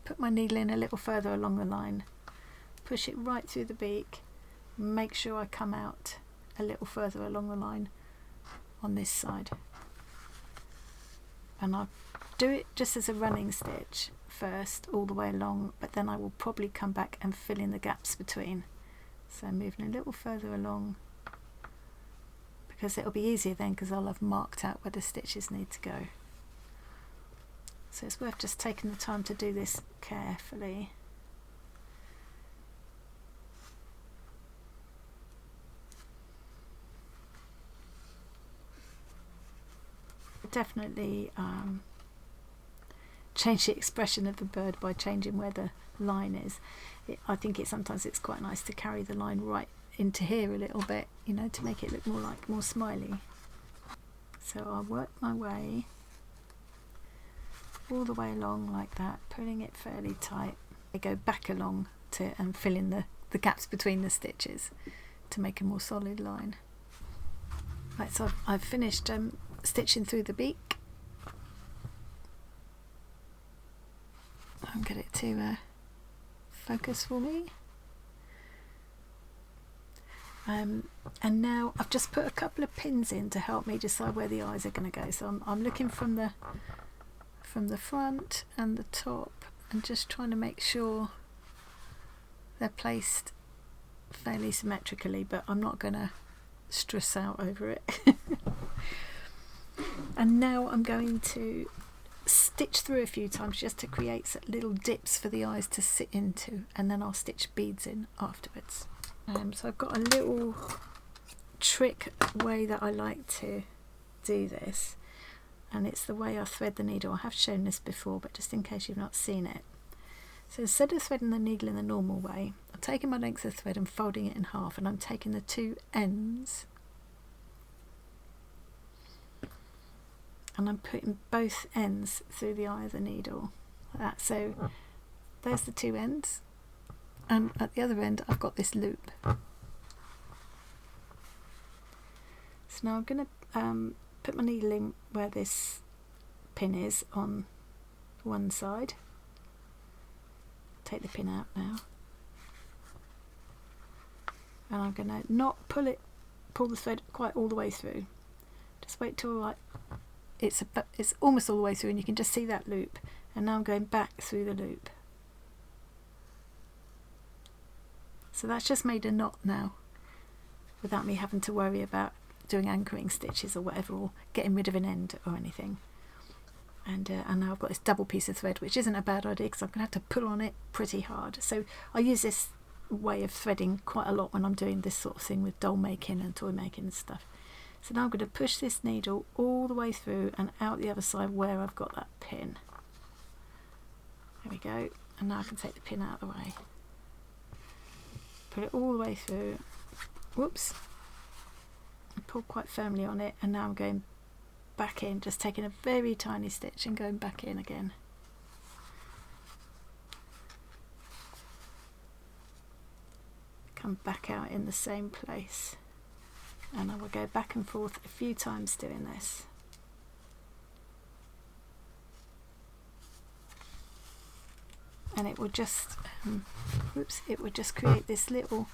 Speaker 1: put my needle in a little further along the line, push it right through the beak, make sure I come out a little further along the line on this side, and I'll do it just as a running stitch first all the way along, but then I will probably come back and fill in the gaps between. So moving a little further along, because it'll be easier then, because I'll have marked out where the stitches need to go. So it's worth just taking the time to do this carefully. Definitely change the expression of the bird by changing where the line is. I think sometimes it's quite nice to carry the line right into here a little bit, to make it look more smiley. So I'll work my way all the way along like that, pulling it fairly tight. I go back along and fill in the gaps between the stitches to make a more solid line. Right, so I've finished stitching through the beak. I'll get it to focus for me. And now I've just put a couple of pins in to help me decide where the eyes are going to go. So I'm looking from the front and the top, and just trying to make sure they're placed fairly symmetrically, but I'm not going to stress out over it. And now I'm going to stitch through a few times just to create little dips for the eyes to sit into, and then I'll stitch beads in afterwards. So I've got a little trick way that I like to do this, and it's the way I thread the needle. I have shown this before, but just in case you've not seen it. So instead of threading the needle in the normal way, I'm taking my length of thread and folding it in half, and I'm taking the two ends and I'm putting both ends through the eye of the needle like that. So there's the two ends, and at the other end I've got this loop. So now I'm going to put my needle in where this pin is on one side. Take the pin out now, and I'm going to not pull the thread quite all the way through. Just wait till it's almost all the way through, and you can just see that loop. And now I'm going back through the loop. So that's just made a knot now, without me having to worry about doing anchoring stitches or whatever, or getting rid of an end or anything. And now I've got this double piece of thread, which isn't a bad idea because I'm going to have to pull on it pretty hard. So I use this way of threading quite a lot when I'm doing this sort of thing with doll making and toy making and stuff. So now I'm going to push this needle all the way through and out the other side where I've got that pin. There we go. And now I can take the pin out of the way. Put it all the way through. Whoops. And pull quite firmly on it, and now I'm going back in, just taking a very tiny stitch and going back in again. Come back out in the same place. And I will go back and forth a few times doing this. And it will just, it will just create this little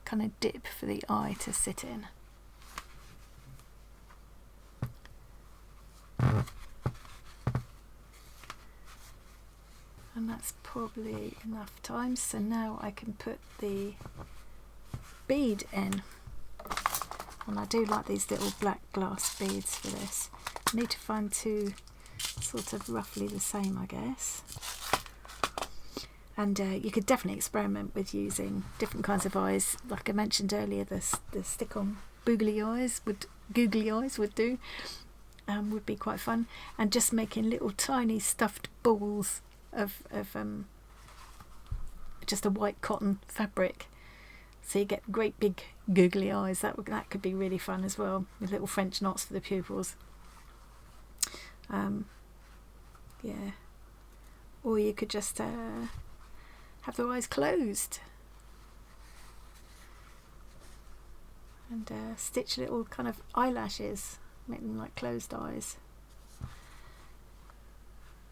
Speaker 1: kind of dip for the eye to sit in. And that's probably enough time. So now I can put the bead in. And I do like these little black glass beads for this. I need to find two sort of roughly the same, I guess. And you could definitely experiment with using different kinds of eyes. Like I mentioned earlier, the stick-on googly eyes would do. Would be quite fun. And just making little tiny stuffed balls of just a white cotton fabric. So you get great big googly eyes. That could be really fun as well, with little French knots for the pupils. Yeah. Or you could just have their eyes closed and stitch little kind of eyelashes, make them like closed eyes.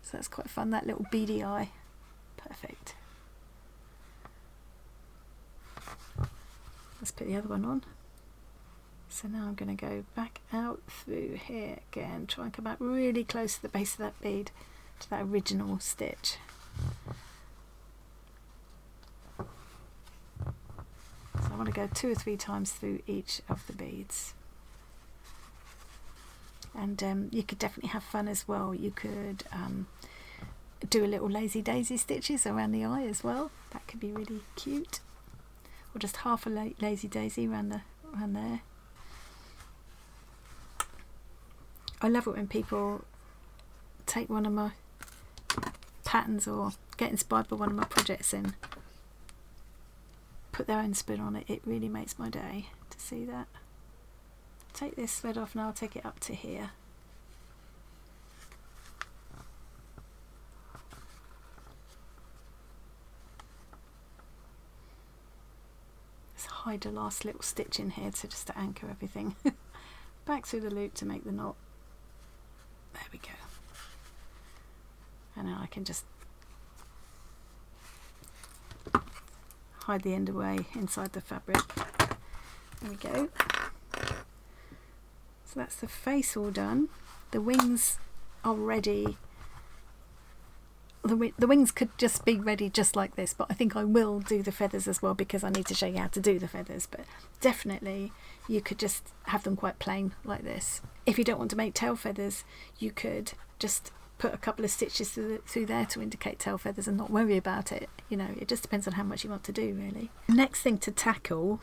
Speaker 1: So that's quite fun, that little beady eye. Perfect. Let's put the other one on. So now I'm going to go back out through here again, try and come back really close to the base of that bead, to that original stitch. So I want to go 2 or 3 times through each of the beads. And you could definitely have fun as well. You could do a little lazy daisy stitches around the eye as well. That could be really cute. Or just half a lazy daisy around there. I love it when people take one of my patterns or get inspired by one of my projects and put their own spin on it. It really makes my day to see that. Take this thread off and I'll take it up to here. Let's hide the last little stitch in here just to anchor everything. Back through the loop to make the knot. There we go. And now I can just hide the end away inside the fabric. There we go. So that's the face all done. The wings are ready. The wings could just be ready just like this, but I think I will do the feathers as well because I need to show you how to do the feathers. But definitely you could just have them quite plain like this. If you don't want to make tail feathers, you could just put a couple of stitches through there to indicate tail feathers and not worry about it. You know, it just depends on how much you want to do, really. Next thing to tackle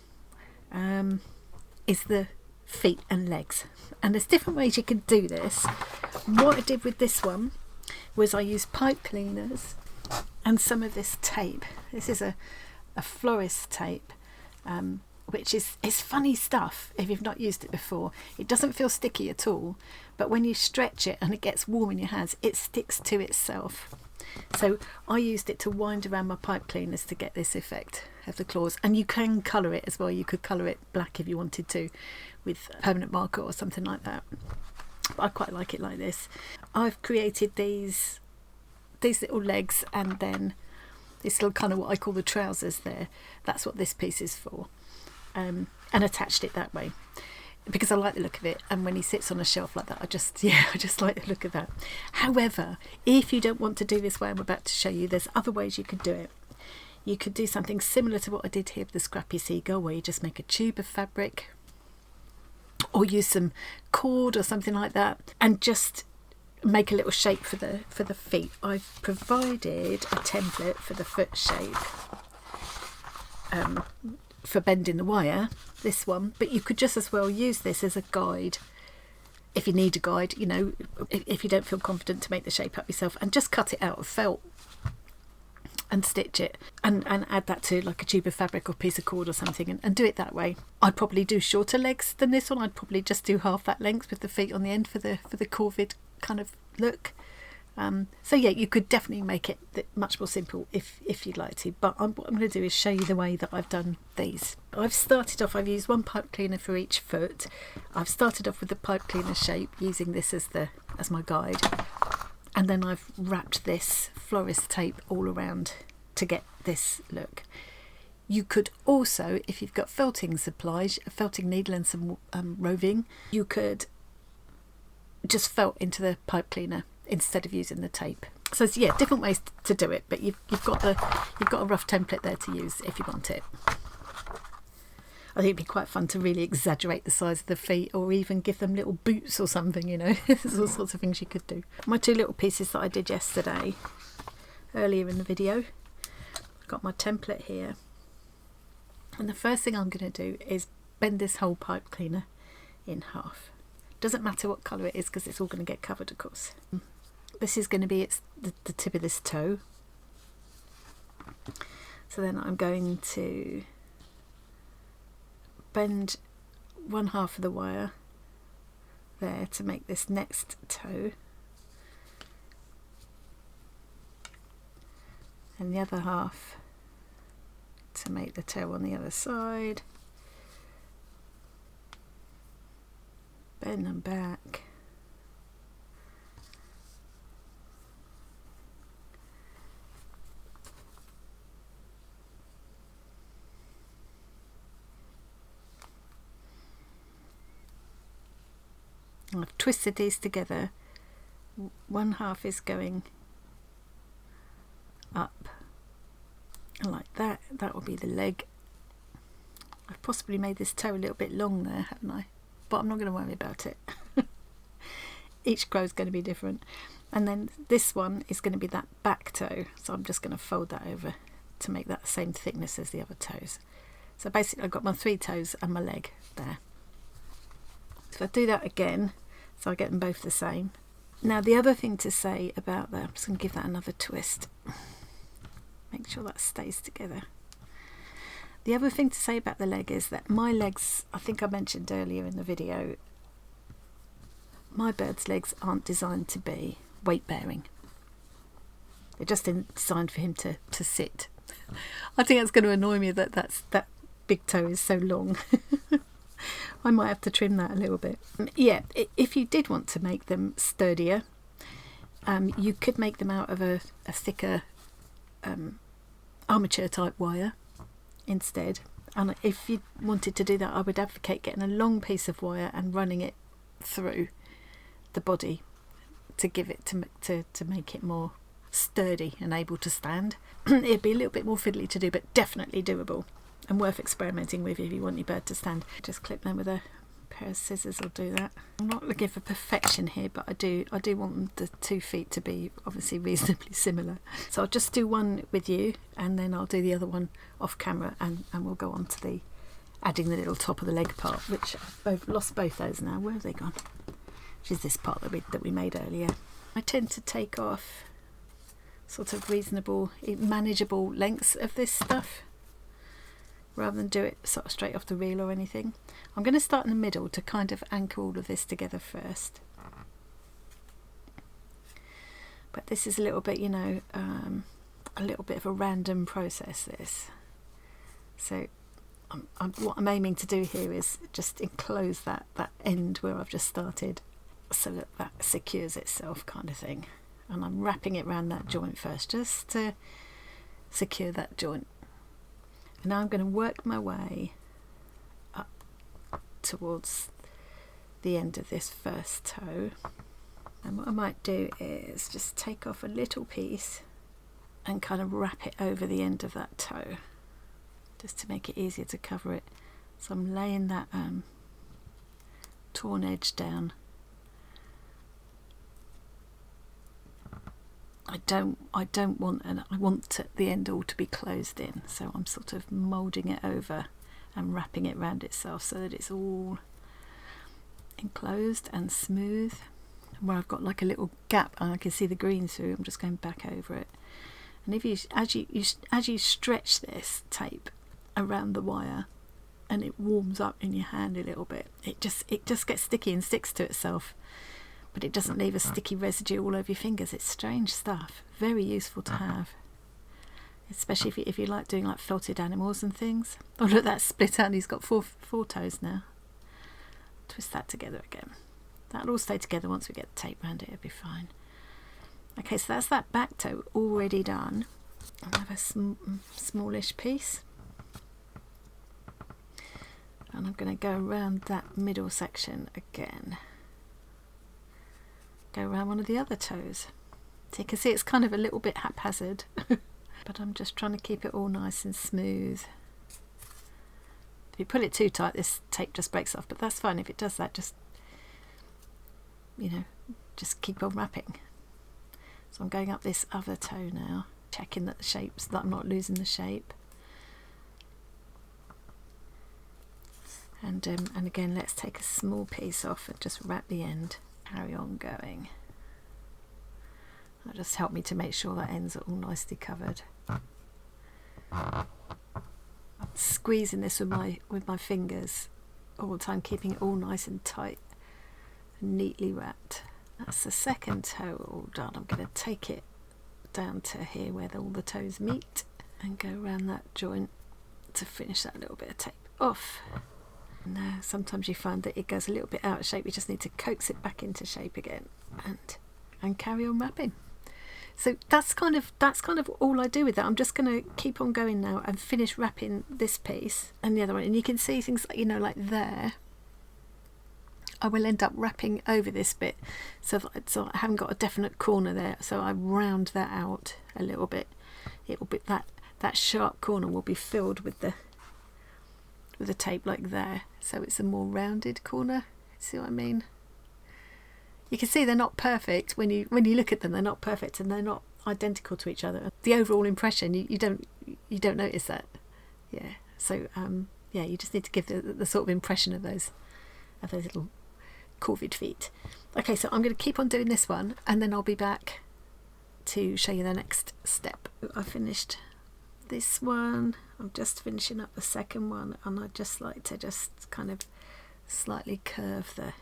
Speaker 1: is the feet and legs, and there's different ways you can do this. What I did with this one was I used pipe cleaners and some of this tape. This is a florist tape, which is funny stuff if you've not used it before. It doesn't feel sticky at all, but when you stretch it and it gets warm in your hands, it sticks to itself. So I used it to wind around my pipe cleaners to get this effect of the claws. And you can colour it as well. You could colour it black if you wanted to with permanent marker or something like that. But I quite like it like this. I've created these little legs and then this little kind of what I call the trousers there. That's what this piece is for. And attached it that way because I like the look of it, and when he sits on a shelf like that I just like the look of that. However, if you don't want to do this way I'm about to show you, there's other ways you could do it. You could do something similar to what I did here with the Scrappy Seagull, where you just make a tube of fabric or use some cord or something like that and just make a little shape for the feet. I've provided a template for the foot shape. for bending the wire, this one, but you could just as well use this as a guide if you need a guide, you know, if you don't feel confident to make the shape up yourself, and just cut it out of felt and stitch it and add that to like a tube of fabric or piece of cord or something, and do it that way. I'd probably do shorter legs than this one. I'd probably just do half that length with the feet on the end for the corvid kind of look. So yeah, you could definitely make it much more simple if you'd like to, but what I'm going to do is show you the way that I've done these. I've started off, I've used one pipe cleaner for each foot. I've started off with the pipe cleaner shape, using this as my guide, and then I've wrapped this florist tape all around to get this look. You could also, if you've got felting supplies, a felting needle and some roving, you could just felt into the pipe cleaner instead of using the tape. So yeah, different ways to do it, but you've got a rough template there to use if you want it. I think it'd be quite fun to really exaggerate the size of the feet, or even give them little boots or something, you know. There's all sorts of things you could do. My two little pieces that I did yesterday, earlier in the video, I've got my template here, and the first thing I'm going to do is bend this whole pipe cleaner in half. Doesn't matter what colour it is, because it's all going to get covered, of course. This is going to be the tip of this toe. So then I'm going to bend one half of the wire there to make this next toe, and the other half to make the toe on the other side. Bend them back. I've twisted these together. One half is going up like that. That will be the leg. I've possibly made this toe a little bit long there, haven't I? But I'm not going to worry about it. Each crow is going to be different. And then this one is going to be that back toe, so I'm just going to fold that over to make that the same thickness as the other toes. So basically I've got my 3 toes and my leg there. So I do that again, so I get them both the same. Now the other thing to say about that, I'm just going to give that another twist. Make sure that stays together. The other thing to say about the leg is that my legs, I think I mentioned earlier in the video, my bird's legs aren't designed to be weight bearing. They're just designed for him to sit. I think that's going to annoy me that big toe is so long. I might have to trim that a little bit. Yeah, if you did want to make them sturdier, you could make them out of a thicker armature type wire instead. And if you wanted to do that, I would advocate getting a long piece of wire and running it through the body to give it to make it more sturdy and able to stand. It'd be a little bit more fiddly to do, but definitely doable and worth experimenting with if you want your bird to stand. Just clip them with a pair of scissors will do that. I'm not looking for perfection here, but I do want the 2 feet to be obviously reasonably similar. So I'll just do one with you, and then I'll do the other one off camera, and we'll go on to the adding the little top of the leg part, which I've lost both those now. Where have they gone? Which is this part that we made earlier. I tend to take off sort of reasonable, manageable lengths of this stuff, rather than do it sort of straight off the reel or anything. I'm going to start in the middle to kind of anchor all of this together first. But this is a little bit, you know, a little bit of a random process, this. So what I'm aiming to do here is just enclose that end where I've just started, so that secures itself, kind of thing. And I'm wrapping it around that joint first, just to secure that joint. And now I'm going to work my way up towards the end of this first toe. And what I might do is just take off a little piece and kind of wrap it over the end of that toe, just to make it easier to cover it. So I'm laying that torn edge down I don't want, and I want the end all to be closed in, so I'm sort of moulding it over and wrapping it around itself so that it's all enclosed and smooth. Where I've got like a little gap and I can see the green through, I'm just going back over it. And if you as you stretch this tape around the wire and it warms up in your hand a little bit, it just gets sticky and sticks to itself, but it doesn't leave a sticky residue all over your fingers. It's strange stuff, very useful to have, especially if you like doing like felted animals and things. Oh look, that's split out, he's got four toes now. Twist that together again. That'll all stay together once we get the tape around it, it'll be fine. Okay, so that's that back toe already done. I'll have a smallish piece. And I'm going to go around that middle section again. Go around one of the other toes. So you can see it's kind of a little bit haphazard, but I'm just trying to keep it all nice and smooth. If you pull it too tight, this tape just breaks off, but that's fine. If it does that, just keep on wrapping. So I'm going up this other toe now, checking that that I'm not losing the shape. And again, let's take a small piece off and just wrap the end. Carry on going. That just helped me to make sure that ends are all nicely covered. Squeezing this with my fingers all the time, keeping it all nice and tight and neatly wrapped. That's the second toe all done. I'm going to take it down to here where all the toes meet and go around that joint to finish that little bit of tape off. Now sometimes you find that it goes a little bit out of shape, you just need to coax it back into shape again and carry on wrapping. So that's kind of all I do with that. I'm just going to keep on going now and finish wrapping this piece and the other one, and you can see things like, like there. I will end up wrapping over this bit so I haven't got a definite corner there, so I round that out a little bit. It will be that sharp corner will be filled with the tape like there, so it's a more rounded corner. See what I mean? You can see they're not perfect when you look at them. They're not perfect and they're not identical to each other. The overall impression, you don't notice that. Yeah. So yeah, you just need to give the sort of impression of those little corvid feet. Okay, so I'm going to keep on doing this one and then I'll be back to show you the next step. I finished this one. I'm just finishing up the second one, and I'd just like to just kind of slightly curve the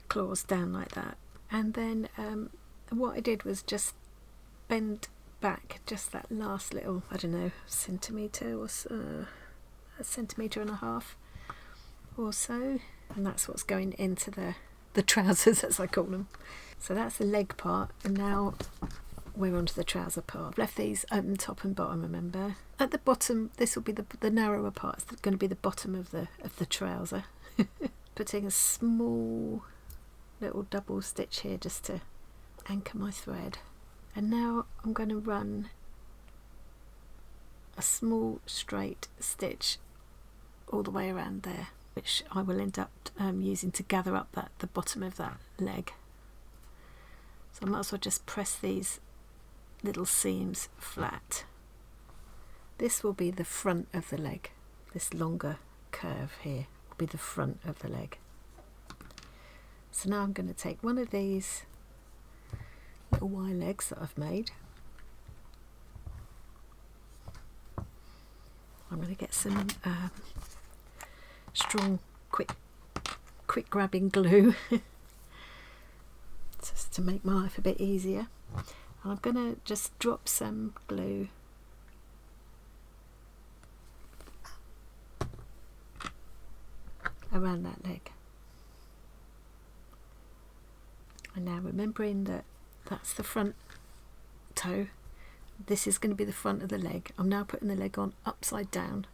Speaker 1: claws down like that, and then what I did was just bend back just that last little, I don't know, centimetre or so, a centimetre and a half or so, and that's what's going into the trousers, as I call them. So that's the leg part, and now we're onto the trouser part. I've left these open top and bottom, remember. At the bottom, this will be the narrower part. It's going to be the bottom of the trouser. Putting a small little double stitch here just to anchor my thread. And now I'm going to run a small straight stitch all the way around there, which I will end up using to gather up the bottom of that leg. So I might as well just press these little seams flat. This will be the front of the leg. This longer curve here will be the front of the leg. So now I'm going to take one of these little Y legs that I've made. I'm going to get some strong, quick grabbing glue just to make my life a bit easier. And I'm going to just drop some glue around that leg. And now remembering that that's the front toe, this is going to be the front of the leg. I'm now putting the leg on upside down,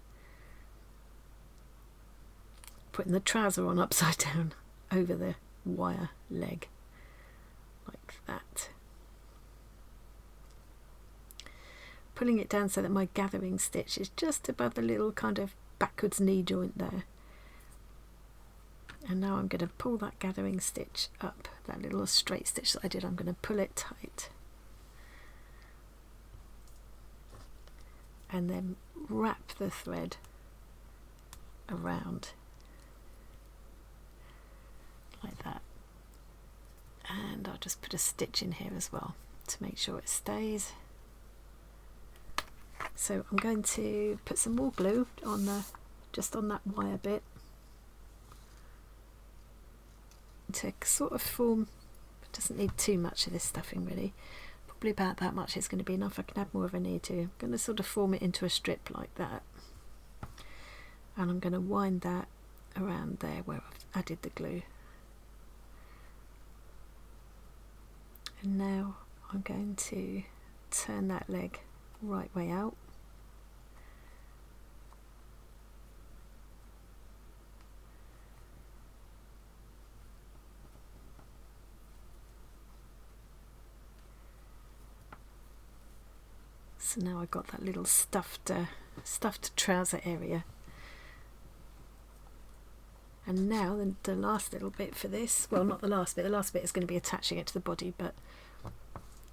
Speaker 1: putting the trouser on upside down over the wire leg, like that. Pulling it down so that my gathering stitch is just above the little kind of backwards knee joint there. And now I'm going to pull that gathering stitch up, that little straight stitch that I did, I'm going to pull it tight and then wrap the thread around like that. And I'll just put a stitch in here as well to make sure it stays. So I'm going to put some more glue on just on that wire bit to sort of form. It doesn't need too much of this stuffing really, probably about that much is going to be enough. I can add more if I need to. I'm going to sort of form it into a strip like that, and I'm going to wind that around there where I've added the glue. And now I'm going to turn that leg right way out. So now I've got that little stuffed trouser area. And now the last little bit for this, well, not the last bit is going to be attaching it to the body, but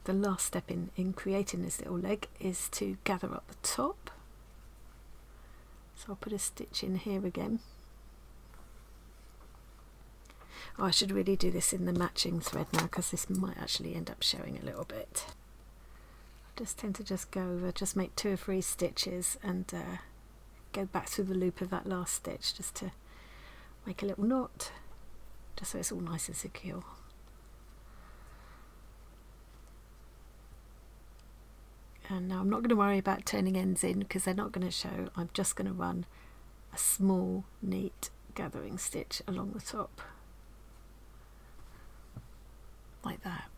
Speaker 1: the last step in creating this little leg is to gather up the top. So I'll put a stitch in here again. Oh, I should really do this in the matching thread now, because this might actually end up showing a little bit. I just tend to just go over, just make 2 or 3 stitches and go back through the loop of that last stitch just to make a little knot, just so it's all nice and secure. And now I'm not going to worry about turning ends in because they're not going to show. I'm just going to run a small neat gathering stitch along the top like that.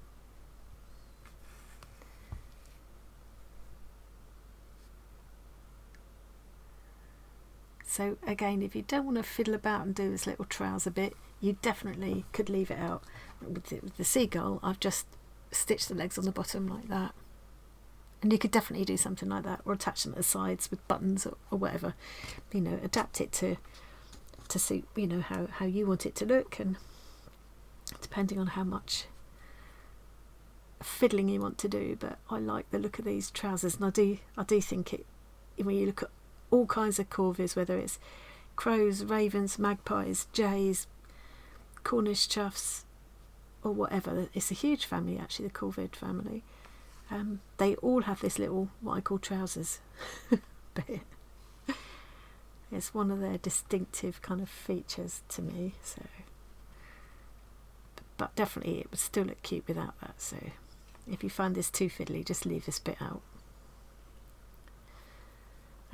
Speaker 1: So again, if you don't want to fiddle about and do this little trouser bit, you definitely could leave it out. With the seagull, I've just stitched the legs on the bottom like that. And you could definitely do something like that, or attach them at the sides with buttons or whatever. You know, adapt it to suit, you know, how you want it to look, and depending on how much fiddling you want to do. But I like the look of these trousers, and I do think it, when you look at all kinds of corvids, whether it's crows, ravens, magpies, jays, Cornish choughs, or whatever. It's a huge family actually, the corvid family. They all have this little, what I call trousers bit. It's one of their distinctive kind of features to me. So, but definitely it would still look cute without that. So if you find this too fiddly, just leave this bit out.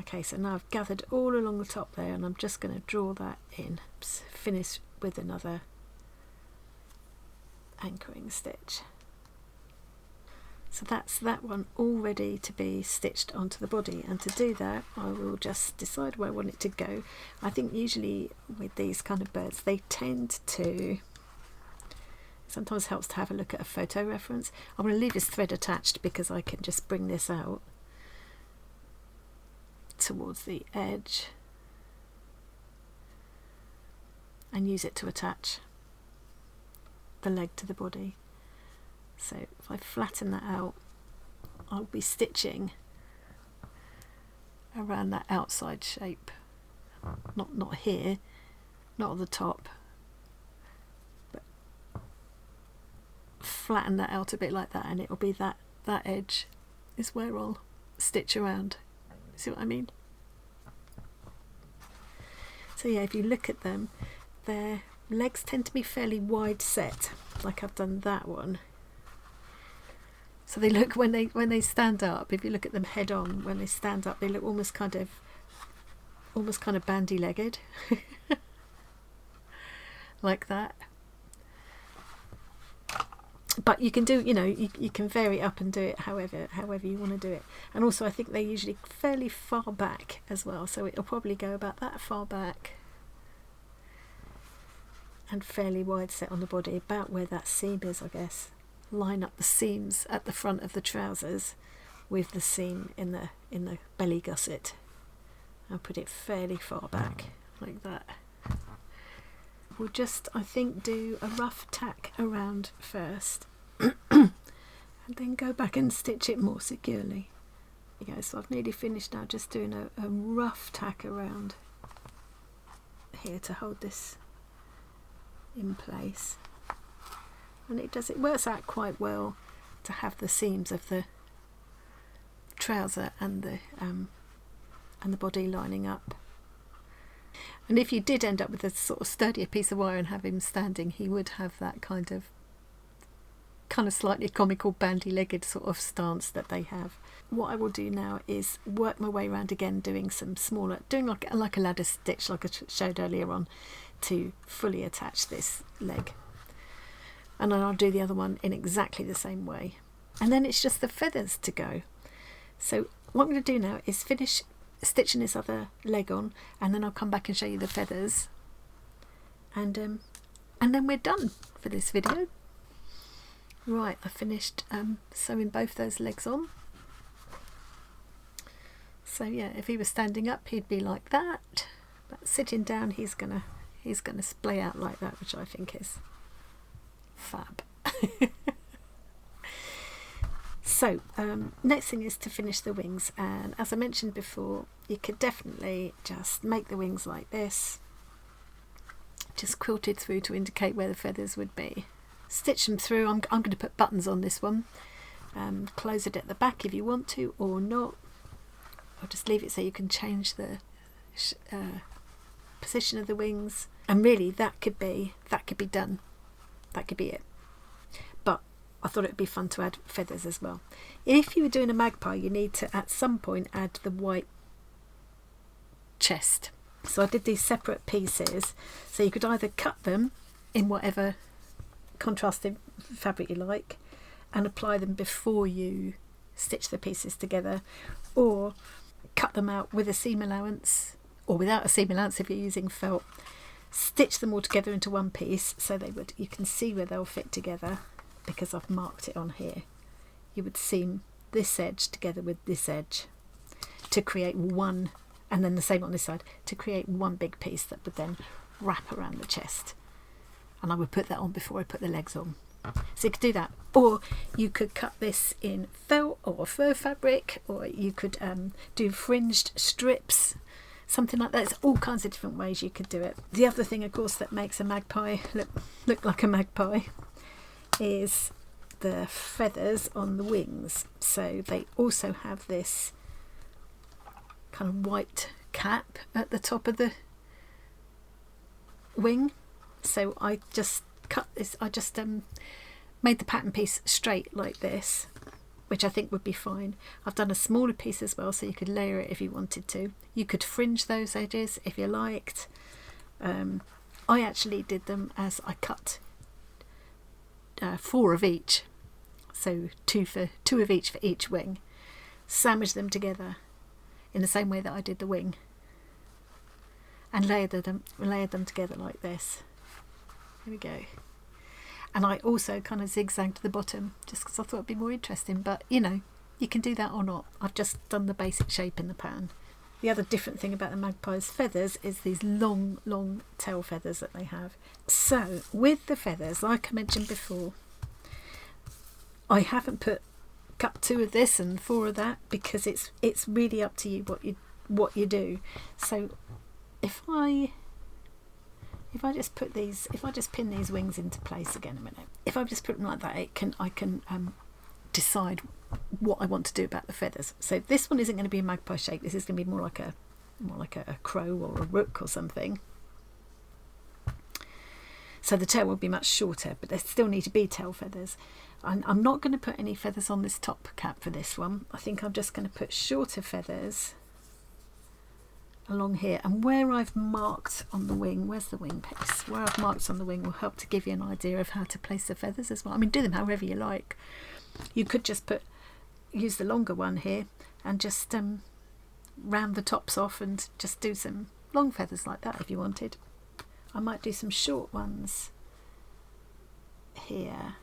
Speaker 1: Okay, so now I've gathered all along the top there, and I'm just going to draw that in, finish with another anchoring stitch. So that's that one all ready to be stitched onto the body, and to do that I will just decide where I want it to go. I think usually with these kind of birds they tend to, sometimes helps to have a look at a photo reference. I'm going to leave this thread attached because I can just bring this out towards the edge and use it to attach the leg to the body. So if I flatten that out, I'll be stitching around that outside shape, not here, not at the top, but flatten that out a bit like that, and it'll be that edge is where I'll stitch around. See what I mean? So yeah, if you look at them, their legs tend to be fairly wide set, like I've done that one. So they look, when they stand up, if you look at them head on, when they stand up, they look almost kind of bandy-legged, like that. But you can do, you know, you can vary up and do it however you want to do it. And also I think they're usually fairly far back as well, so it'll probably go about that far back and fairly wide set on the body, about where that seam is, I guess. Line up the seams at the front of the trousers with the seam in the belly gusset, and put it fairly far back like that. we'll just, I think, do a rough tack around first and then go back and stitch it more securely. Okay, so I've nearly finished now, just doing a rough tack around here to hold this in place. And it works out quite well to have the seams of the trouser and the body lining up. And if you did end up with a sort of sturdier piece of wire and have him standing, he would have that kind of slightly comical bandy-legged sort of stance that they have. What I will do now is work my way around again, doing some smaller, doing like a ladder stitch like I showed earlier on, to fully attach this leg. And then I'll do the other one in exactly the same way. And then it's just the feathers to go. So what I'm going to do now is finish stitching this other leg on, and then I'll come back and show you the feathers, and then we're done for this video. Right, I finished sewing both those legs on. So yeah, if he was standing up, he'd be like that, but sitting down, he's gonna splay out like that, which I think is fab. So next thing is to finish the wings, and as I mentioned before, you could definitely just make the wings like this, just quilted through to indicate where the feathers would be. Stitch them through. I'm going to put buttons on this one. Close it at the back if you want to, or not. Or just leave it so you can change the position of the wings. And really, that could be done. That could be it. But I thought it would be fun to add feathers as well. If you were doing a magpie, you need to at some point add the white chest. So I did these separate pieces, so you could either cut them in whatever contrasting fabric you like and apply them before you stitch the pieces together, or cut them out with a seam allowance, or without a seam allowance if you're using felt. Stitch them all together into one piece so you can see where they'll fit together, because I've marked it on here. You would seam this edge together with this edge to create one, and then the same on this side, to create one big piece that would then wrap around the chest. And I would put that on before I put the legs on. So you could do that, or you could cut this in felt or fur fabric, or you could do fringed strips, something like that. There's all kinds of different ways you could do it. The other thing, of course, that makes a magpie look like a magpie is the feathers on the wings. So they also have this kind of white cap at the top of the wing. So I just cut this, I just made the pattern piece straight like this, which I think would be fine. I've done a smaller piece as well, so you could layer it if you wanted to. You could fringe those edges if you liked. I actually did them as I cut 4 of each, so two of each for each wing, sandwiched them together in the same way that I did the wing, and layered them together like this. Here we go. And I also kind of zigzagged the bottom just because I thought it'd be more interesting, but you know, you can do that or not. I've just done the basic shape in the pattern. The other different thing about the magpie's feathers is these long tail feathers that they have. So with the feathers, like I mentioned before, I haven't cut 2 of this and 4 of that, because it's really up to you what you do. So if I just pin these wings into place again a minute, if I just put them like that, I can decide what I want to do about the feathers. So this one isn't going to be a magpie shape. This is going to be more like a crow or a rook or something. So the tail will be much shorter, but there still need to be tail feathers. I'm not going to put any feathers on this top cap for this one. I think I'm just going to put shorter feathers along here, and where I've marked on the wing, where's the wing piece? Where I've marked on the wing will help to give you an idea of how to place the feathers as well. I mean, do them however you like. You could just use the longer one here and just round the tops off and just do some long feathers like that if you wanted. I might do some short ones here,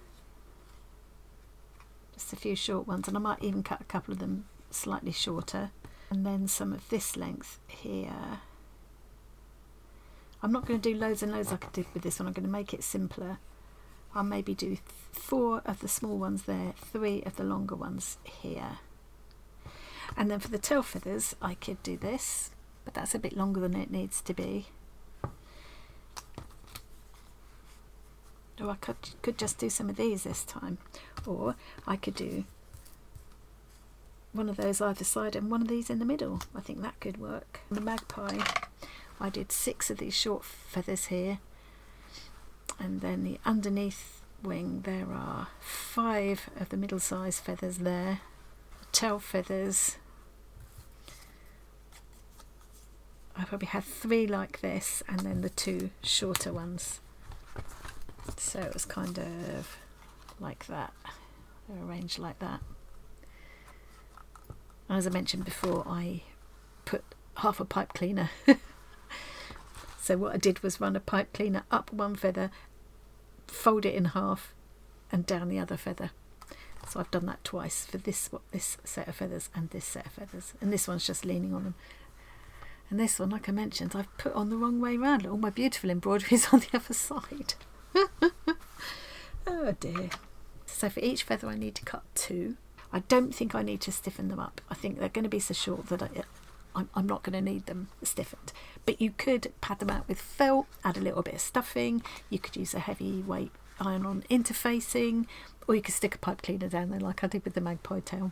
Speaker 1: just a few short ones, and I might even cut a couple of them slightly shorter, and then some of this length here. I'm not going to do loads and loads like I did with this one. I'm going to make it simpler. I'll maybe do 4 of the small ones there, 3 of the longer ones here. And then for the tail feathers I could do this, but that's a bit longer than it needs to be. Or I could just do some of these this time, or I could do one of those either side and one of these in the middle. I think that could work. The Magpie, I did 6 of these short feathers here, and then the underneath wing there are 5 of the middle-sized feathers there. The tail feathers, I probably had 3 like this, and then the 2 shorter ones. So it was kind of like that. They're arranged like that. As I mentioned before, I put half a pipe cleaner. So what I did was run a pipe cleaner up one feather, fold it in half, and down the other feather. So I've done that twice for this set of feathers and this set of feathers. And this one's just leaning on them. And this one, like I mentioned, I've put on the wrong way round. All my beautiful embroidery is on the other side. Oh dear. So for each feather I need to cut 2. I don't think I need to stiffen them up. I think they're going to be so short that I'm not going to need them stiffened. But you could pad them out with felt, add a little bit of stuffing. You could use a heavyweight iron-on interfacing, or you could stick a pipe cleaner down there like I did with the Magpie tail.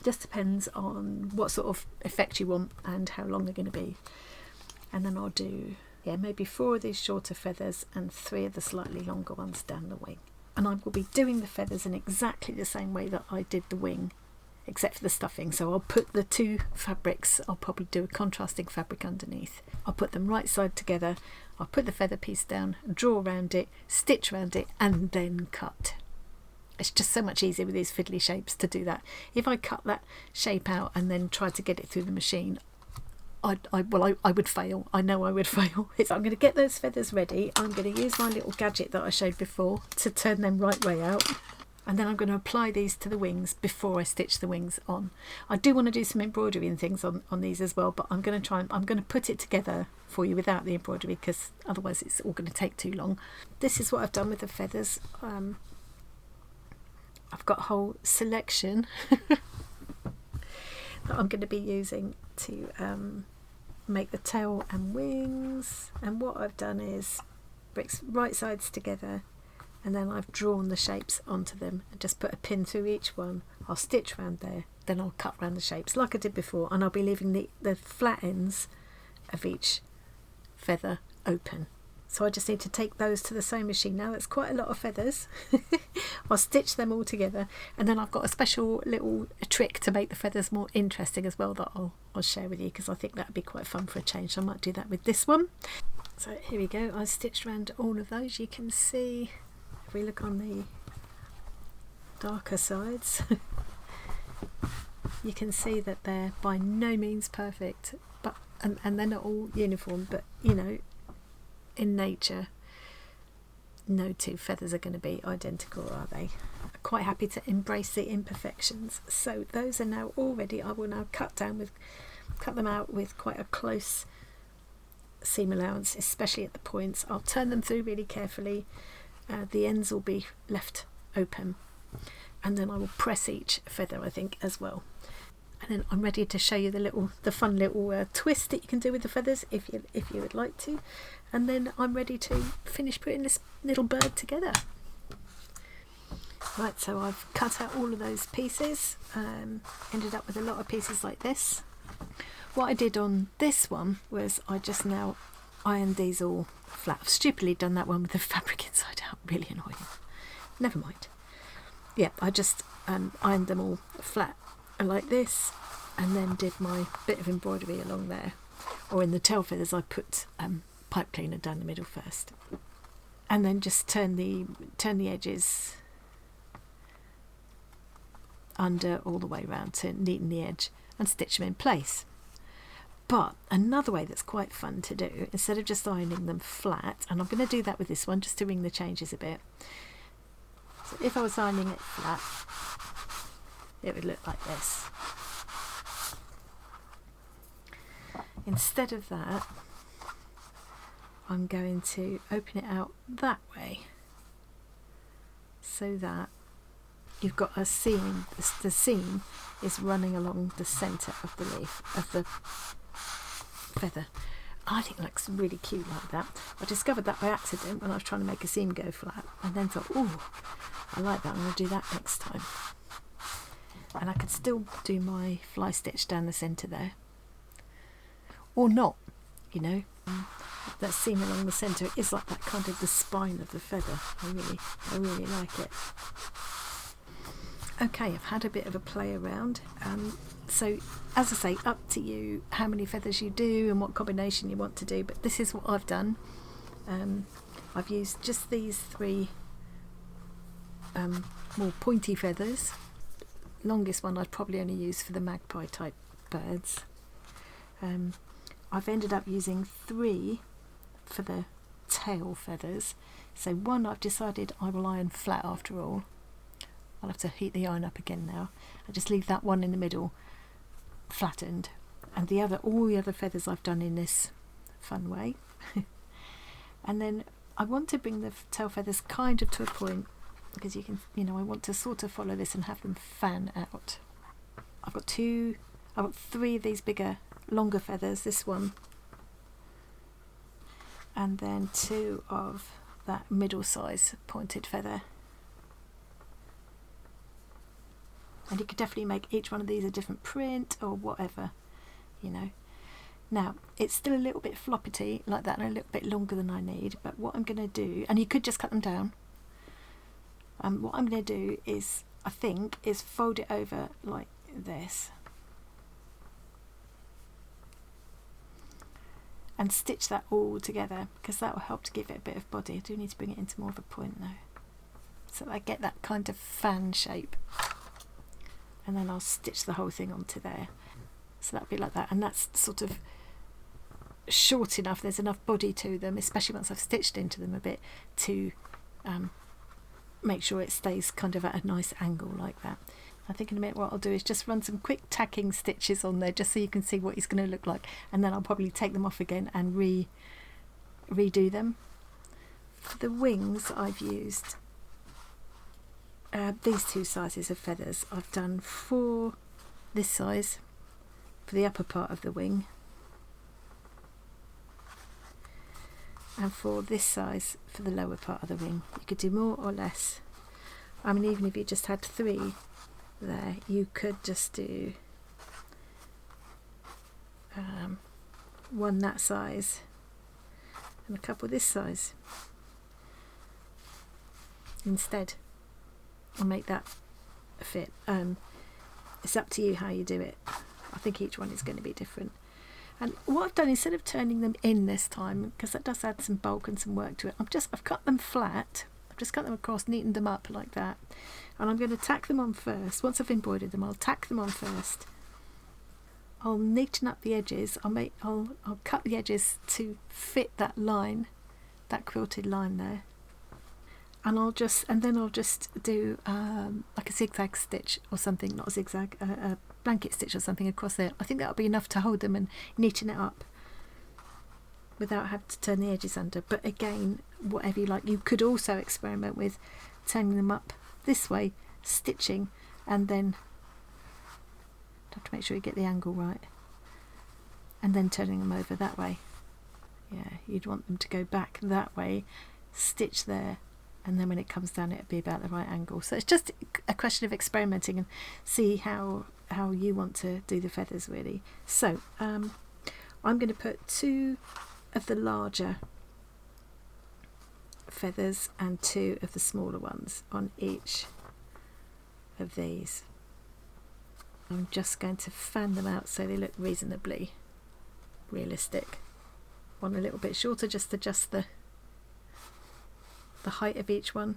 Speaker 1: Just depends on what sort of effect you want and how long they're going to be. And then I'll do, yeah, maybe 4 of these shorter feathers and 3 of the slightly longer ones down the wing. And I will be doing the feathers in exactly the same way that I did the wing, except for the stuffing. So I'll put the 2 fabrics, I'll probably do a contrasting fabric underneath. I'll put them right side together, I'll put the feather piece down, draw around it, stitch around it, and then cut. It's just so much easier with these fiddly shapes to do that. If I cut that shape out and then try to get it through the machine, I would fail. I know I would fail. I'm going to get those feathers ready. I'm going to use my little gadget that I showed before to turn them right way out. And then I'm going to apply these to the wings before I stitch the wings on. I do want to do some embroidery and things on these as well, but I'm going to put it together for you without the embroidery, because otherwise it's all going to take too long. This is what I've done with the feathers. I've got a whole selection that I'm going to be using to make the tail and wings. And what I've done is bricks right sides together, and then I've drawn the shapes onto them and just put a pin through each one. I'll stitch around there, then I'll cut around the shapes like I did before, and I'll be leaving the flat ends of each feather open. So I just need to take those to the sewing machine. Now that's quite a lot of feathers. I'll stitch them all together, and then I've got a special little trick to make the feathers more interesting as well that I'll share with you, because I think that would be quite fun for a change. So I might do that with this one. So here we go. I stitched around all of those. You can see, if we look on the darker sides, you can see that they're by no means perfect, but and they're not all uniform, but you know, in nature no 2 feathers are going to be identical, are they? I'm quite happy to embrace the imperfections. So those are now all ready. I will now cut them out with quite a close seam allowance, especially at the points. I'll turn them through really carefully. The ends will be left open, and then I will press each feather, I think, as well. And then I'm ready to show you the fun little twist that you can do with the feathers if you would like to. And then I'm ready to finish putting this little bird together. Right, so I've cut out all of those pieces. Ended up with a lot of pieces like this. What I did on this one was I just now ironed these all flat. I've stupidly done that one with the fabric inside out. Really annoying. Never mind. Yeah, I just ironed them all flat like this, and then did my bit of embroidery along there. Or in the tail feathers I put pipe cleaner down the middle first, and then just turn the edges under all the way around to neaten the edge and stitch them in place. But another way that's quite fun to do, instead of just ironing them flat, and I'm going to do that with this one just to ring the changes a bit. So if I was ironing it flat, it would look like this. Instead of that, I'm going to open it out that way so that you've got a seam. The seam is running along the centre of the leaf, of the feather. I think it looks really cute like that. I discovered that by accident when I was trying to make a seam go flat, and then thought, oh, I like that, I'm going to do that next time. And I could still do my fly stitch down the centre there, or not, you know. That seam along the centre is like that kind of the spine of the feather. I really like it. Okay, I've had a bit of a play around. So, as I say, up to you how many feathers you do and what combination you want to do, but this is what I've done. I've used just these 3 more pointy feathers. Longest one I'd probably only use for the magpie type birds. I've ended up using 3 for the tail feathers. So one I've decided I will iron flat after all. I'll have to heat the iron up again now. I just leave that one in the middle flattened, and all the other feathers I've done in this fun way. And then I want to bring the tail feathers kind of to a point, because you can, I want to sort of follow this and have them fan out. I've got 3 of these bigger, longer feathers, this one, and then 2 of that middle size pointed feather. And you could definitely make each one of these a different print or whatever, Now, it's still a little bit floppity like that and a little bit longer than I need, but what I'm going to do, and you could just cut them down, what I'm going to do is, I think, is fold it over like this and stitch that all together, because that will help to give it a bit of body. I do need to bring it into more of a point though, so that I get that kind of fan shape. And then I'll stitch the whole thing onto there. So that'll be like that, and that's sort of short enough, there's enough body to them, especially once I've stitched into them a bit, to make sure it stays kind of at a nice angle like that. I think in a minute what I'll do is just run some quick tacking stitches on there, just so you can see what it's going to look like, and then I'll probably take them off again and redo them. For the wings I've used these 2 sizes of feathers. I've done 4 this size for the upper part of the wing, and 4 this size for the lower part of the wing. You could do more or less. I mean, even if you just had 3 there, you could just do 1 that size and a couple this size instead, and make that fit. It's up to you how you do it. I think each one is going to be different. And what I've done, instead of turning them in this time, because that does add some bulk and some work to it, I've cut them flat. I've just cut them across, neatened them up like that, and I'm going to tack them on first. Once I've embroidered them, I'll tack them on first. I'll neaten up the edges. I'll cut the edges to fit that line, that quilted line there. And then I'll just do like a zigzag stitch or something, not a zigzag, a blanket stitch or something across there. I think that'll be enough to hold them and neaten it up without having to turn the edges under. But again, whatever you like. You could also experiment with turning them up this way, stitching, and then have to make sure you get the angle right, and then turning them over that way. Yeah, you'd want them to go back that way, stitch there, and then when it comes down it'll be about the right angle. So it's just a question of experimenting and see how you want to do the feathers really. So I'm going to put 2 of the larger feathers and 2 of the smaller ones on each of these. I'm just going to fan them out so they look reasonably realistic. One a little bit shorter, just adjust the height of each one.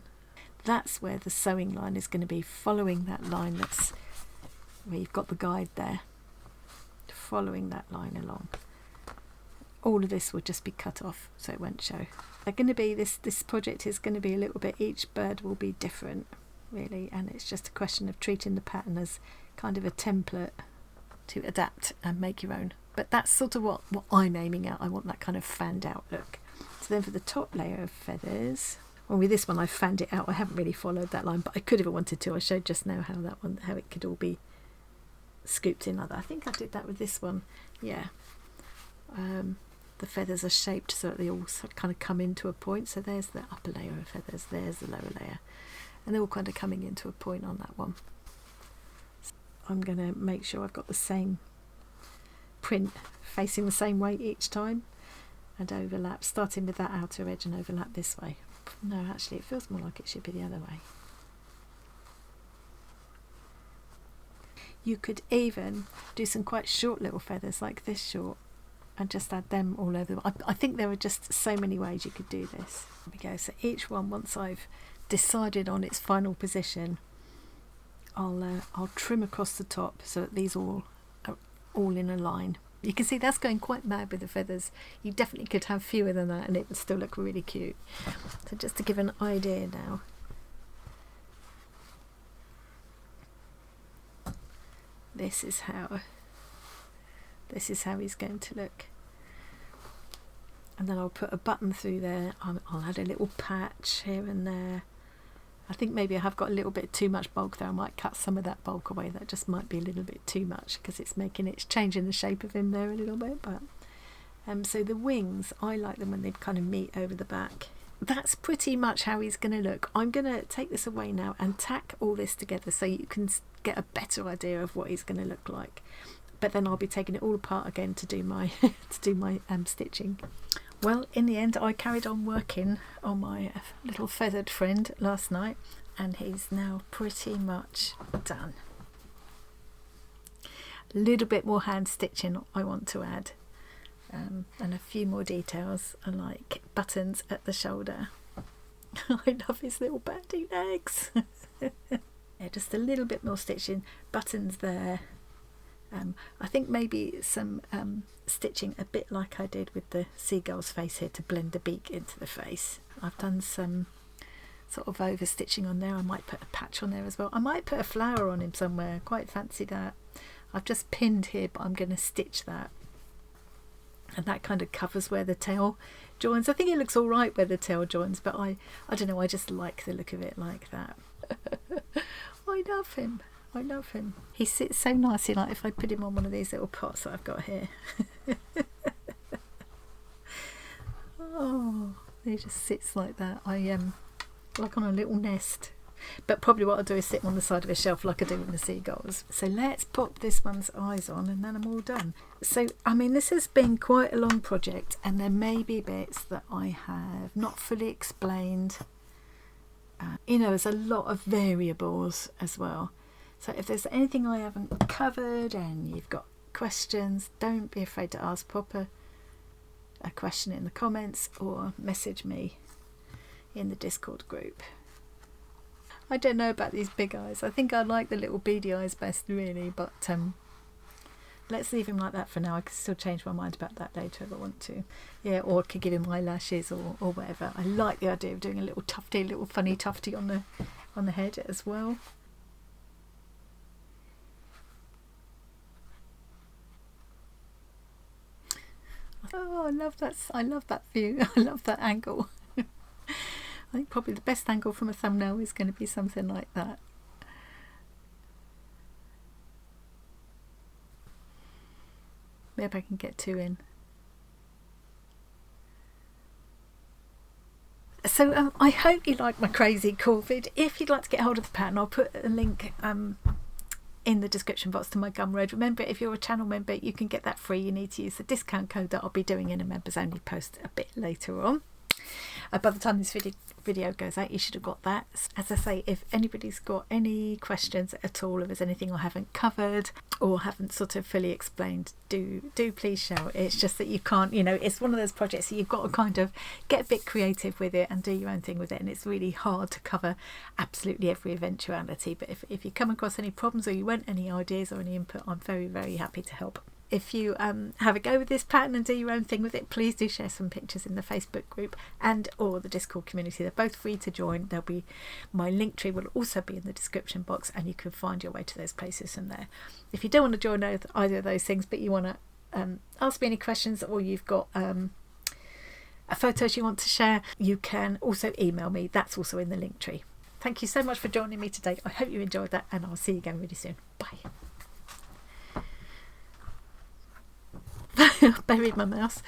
Speaker 1: That's where the sewing line is going to be, following that line that's where you've got the guide there, following that line along. All of this will just be cut off so it won't show. They're going to be, this project is going to be a little bit, each bird will be different really, and it's just a question of treating the pattern as kind of a template to adapt and make your own. But that's sort of what I'm aiming at. I want that kind of fanned out look. So then for the top layer of feathers, well, with this one I fanned it out. I haven't really followed that line, but I could have wanted to. I showed just now how that one, how it could all be scooped in like that. I think I did that with this one. Yeah. The feathers are shaped so that they all kind of come into a point. So there's the upper layer of feathers, there's the lower layer, and they're all kind of coming into a point on that one. So I'm going to make sure I've got the same print facing the same way each time, and overlap, starting with that outer edge and overlap this way. No, actually it feels more like it should be the other way. You could even do some quite short little feathers like this short and just add them all over. I think there are just so many ways you could do this. There we go. So each one, once I've decided on its final position, I'll trim across the top so that these all are all in a line. You can see that's going quite mad with the feathers. You definitely could have fewer than that and it would still look really cute. So just to give an idea now, this is how he's going to look. And then I'll put a button through there. I'll add a little patch here and there. I think maybe I have got a little bit too much bulk there. I might cut some of that bulk away. That just might be a little bit too much because it's changing the shape of him there a little bit. But so the wings, I like them when they kind of meet over the back. That's pretty much how he's going to look. I'm going to take this away now and tack all this together so you can get a better idea of what he's going to look like. But then I'll be taking it all apart again to do my stitching. Well, in the end, I carried on working on my little feathered friend last night, and he's now pretty much done. A little bit more hand stitching I want to add, and a few more details, like buttons at the shoulder. I love his little bandy legs. Yeah, just a little bit more stitching, buttons there. I think maybe some stitching a bit like I did with the seagull's face here to blend the beak into the face. I've done some sort of over stitching on there. I might put a patch on there as well. I might put a flower on him somewhere. Quite fancy that. I've just pinned here, but I'm going to stitch that, and that kind of covers where the tail joins. I think it looks all right where the tail joins, but I don't know, I just like the look of it like that. I love him. I love him. He sits so nicely, like if I put him on one of these little pots that I've got here. Oh, he just sits like that. Like on a little nest. But probably what I'll do is sit him on the side of a shelf like I do with the seagulls. So let's pop this one's eyes on and then I'm all done. So, I mean, this has been quite a long project and there may be bits that I have not fully explained. There's a lot of variables as well. So if there's anything I haven't covered and you've got questions, don't be afraid to ask. Pop a question in the comments or message me in the Discord group. I don't know about these big eyes. I think I like the little beady eyes best, really, but let's leave him like that for now. I can still change my mind about that later if I want to. Yeah, or I could give him eyelashes or whatever. I like the idea of doing a little tufty, little funny tufty on the head as well. Oh, I love that view. I love that angle. I think probably the best angle from a thumbnail is going to be something like that. Maybe I can get two in. So I hope you like my Crazy CAW-vid. If you'd like to get hold of the pattern, I'll put a link in the description box to my Gumroad. Remember, if you're a channel member, you can get that free. You need to use the discount code that I'll be doing in a members only post a bit later on. By the time this video goes out, you should have got that. As I say, if anybody's got any questions at all, if there's anything I haven't covered or haven't sort of fully explained, do please shout. It's just that you can't, it's one of those projects that you've got to kind of get a bit creative with it and do your own thing with it, and it's really hard to cover absolutely every eventuality. But if you come across any problems or you want any ideas or any input, I'm very, very happy to help. If you have a go with this pattern and do your own thing with it, please do share some pictures in the Facebook group and or the Discord community. They're both free to join. There'll be my link tree will also be in the description box, and you can find your way to those places from there. If you don't want to join either of those things, but you want to ask me any questions, or you've got photos you want to share, you can also email me. That's also in the link tree. Thank you so much for joining me today. I hope you enjoyed that, and I'll see you again really soon. Bye. Buried my mouse.